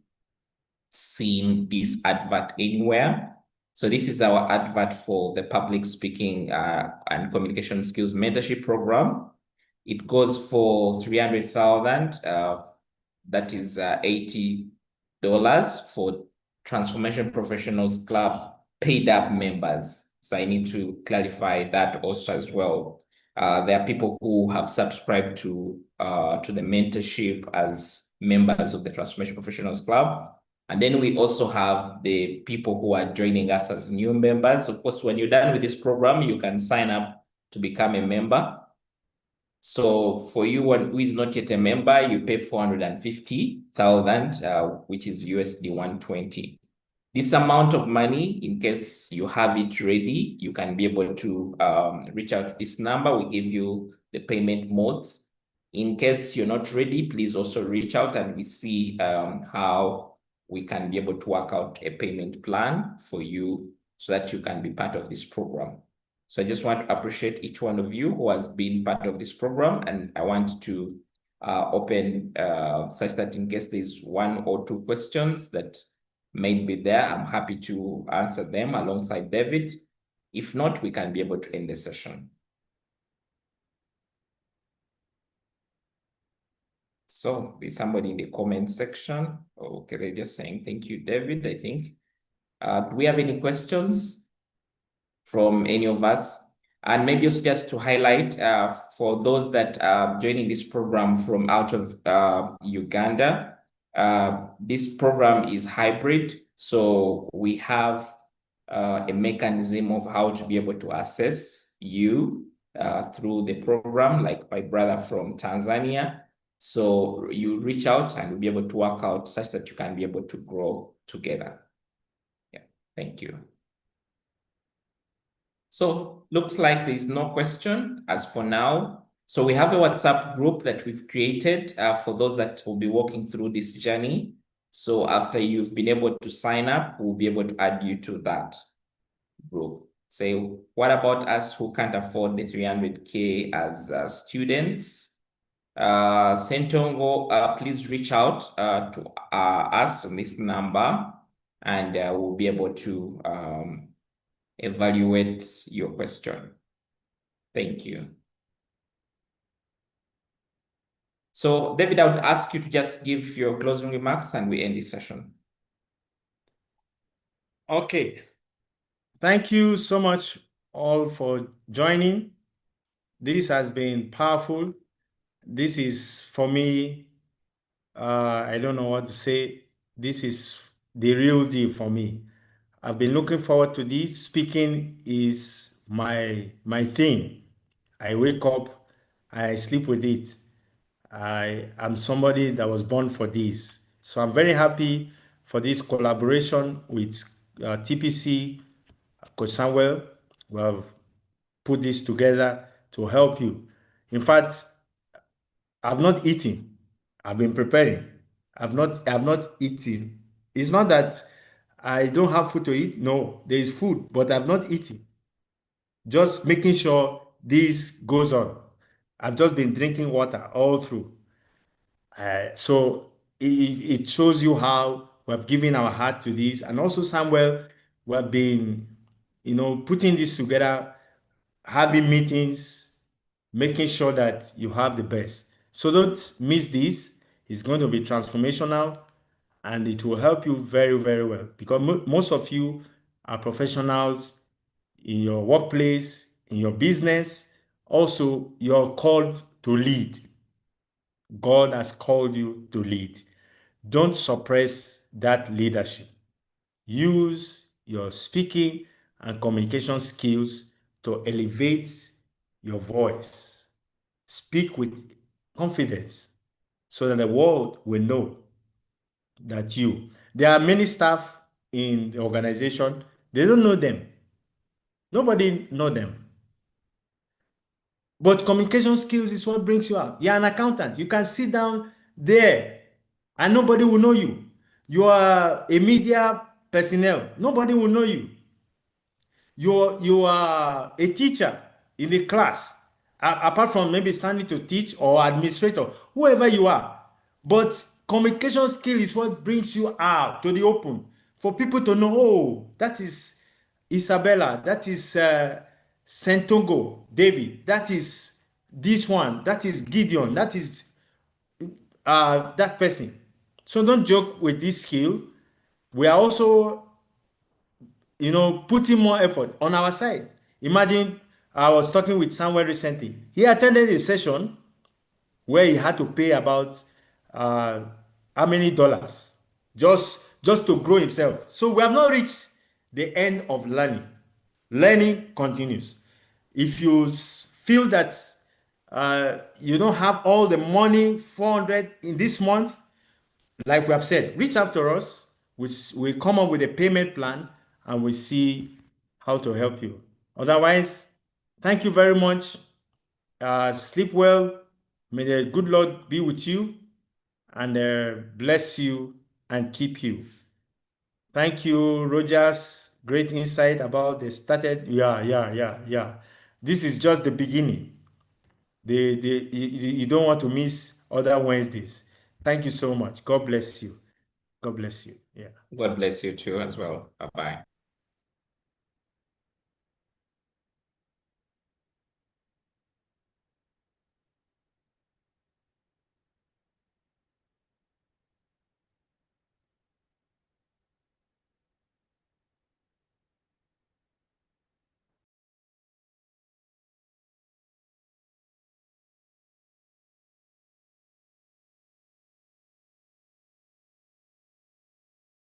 seen this advert anywhere. So this is our advert for the public speaking and communication skills mentorship program. It goes for 300,000. That is $80 for Transformation Professionals Club paid up members. So I need to clarify that also as well. There are people who have subscribed to the mentorship as members of the Transformation Professionals Club. And then we also have the people who are joining us as new members. Of course, when you're done with this program, you can sign up to become a member. So for you who is not yet a member, you pay 450,000, which is USD 120. This amount of money, in case you have it ready, you can be able to reach out to this number. We give you the payment modes. In case you're not ready, please also reach out and we see how we can be able to work out a payment plan for you so that you can be part of this program. So I just want to appreciate each one of you who has been part of this program, and I want to open such that in case there's one or two questions that may be there, I'm happy to answer them alongside David. If not, we can be able to end the session. So there's somebody in the comment section. Okay, they're just saying, thank you, David, I think. Do we have any questions from any of us? And maybe just to highlight for those that are joining this program from out of Uganda, this program is hybrid. So we have a mechanism of how to be able to assess you through the program, like my brother from Tanzania. So you reach out and we'll be able to work out such that you can be able to grow together. Yeah, thank you. So looks like there is no question as for now. So we have a WhatsApp group that we've created for those that will be walking through this journey. So after you've been able to sign up, we'll be able to add you to that group. Say, what about us who can't afford the 300K as students? Sentongo, please reach out to us on this number and we'll be able to evaluate your question. Thank you. So David, I would ask you to just give your closing remarks and we end this session. Okay. Thank you so much all for joining. This has been powerful. This is for me, I don't know what to say. This is the real deal for me. I've been looking forward to this. Speaking is my thing. I wake up, I sleep with it. I am somebody that was born for this. So I'm very happy for this collaboration with TPC, Coach Samuel. We have put this together to help you. In fact, I've not eaten. I've been preparing. I've not eaten. It's not that I don't have food to eat. No, there is food, but I've not eaten. Just making sure this goes on. I've just been drinking water all through. So it shows you how we have given our heart to this. And also, Samuel, we have been, putting this together, having meetings, making sure that you have the best. So don't miss this. It's going to be transformational and it will help you very, very well because most of you are professionals in your workplace, in your business. Also, you're called to lead. God has called you to lead. Don't suppress that leadership. Use your speaking and communication skills to elevate your voice. Speak with confidence so that the world will know that there are many staff in the organization, they don't know them. Nobody know them. But communication skills is what brings you out. You're an accountant. You can sit down there and nobody will know you. You are a media personnel. Nobody will know you. You are a teacher in the class, apart from maybe standing to teach or administrator, whoever you are. But communication skill is what brings you out to the open for people to know, oh, that is Isabella, that is Sentongo, David, that is this one, that is Gideon, that is that person. So don't joke with this skill. We are also putting more effort on our side. Imagine I was talking with someone recently. He attended a session where he had to pay about how many dollars just to grow himself. So we have not reached the end of learning. Learning continues. If you feel that you don't have all the money, 400 in this month, like we have said, reach out to us. We come up with a payment plan and we see how to help you. Otherwise, thank you very much. Sleep well. May the good Lord be with you and bless you and keep you. Thank you, Rogers. Great insight about the started. Yeah. This is just the beginning. You don't want to miss other Wednesdays. Thank you so much. God bless you. God bless you. Yeah. God bless you too as well. Bye-bye.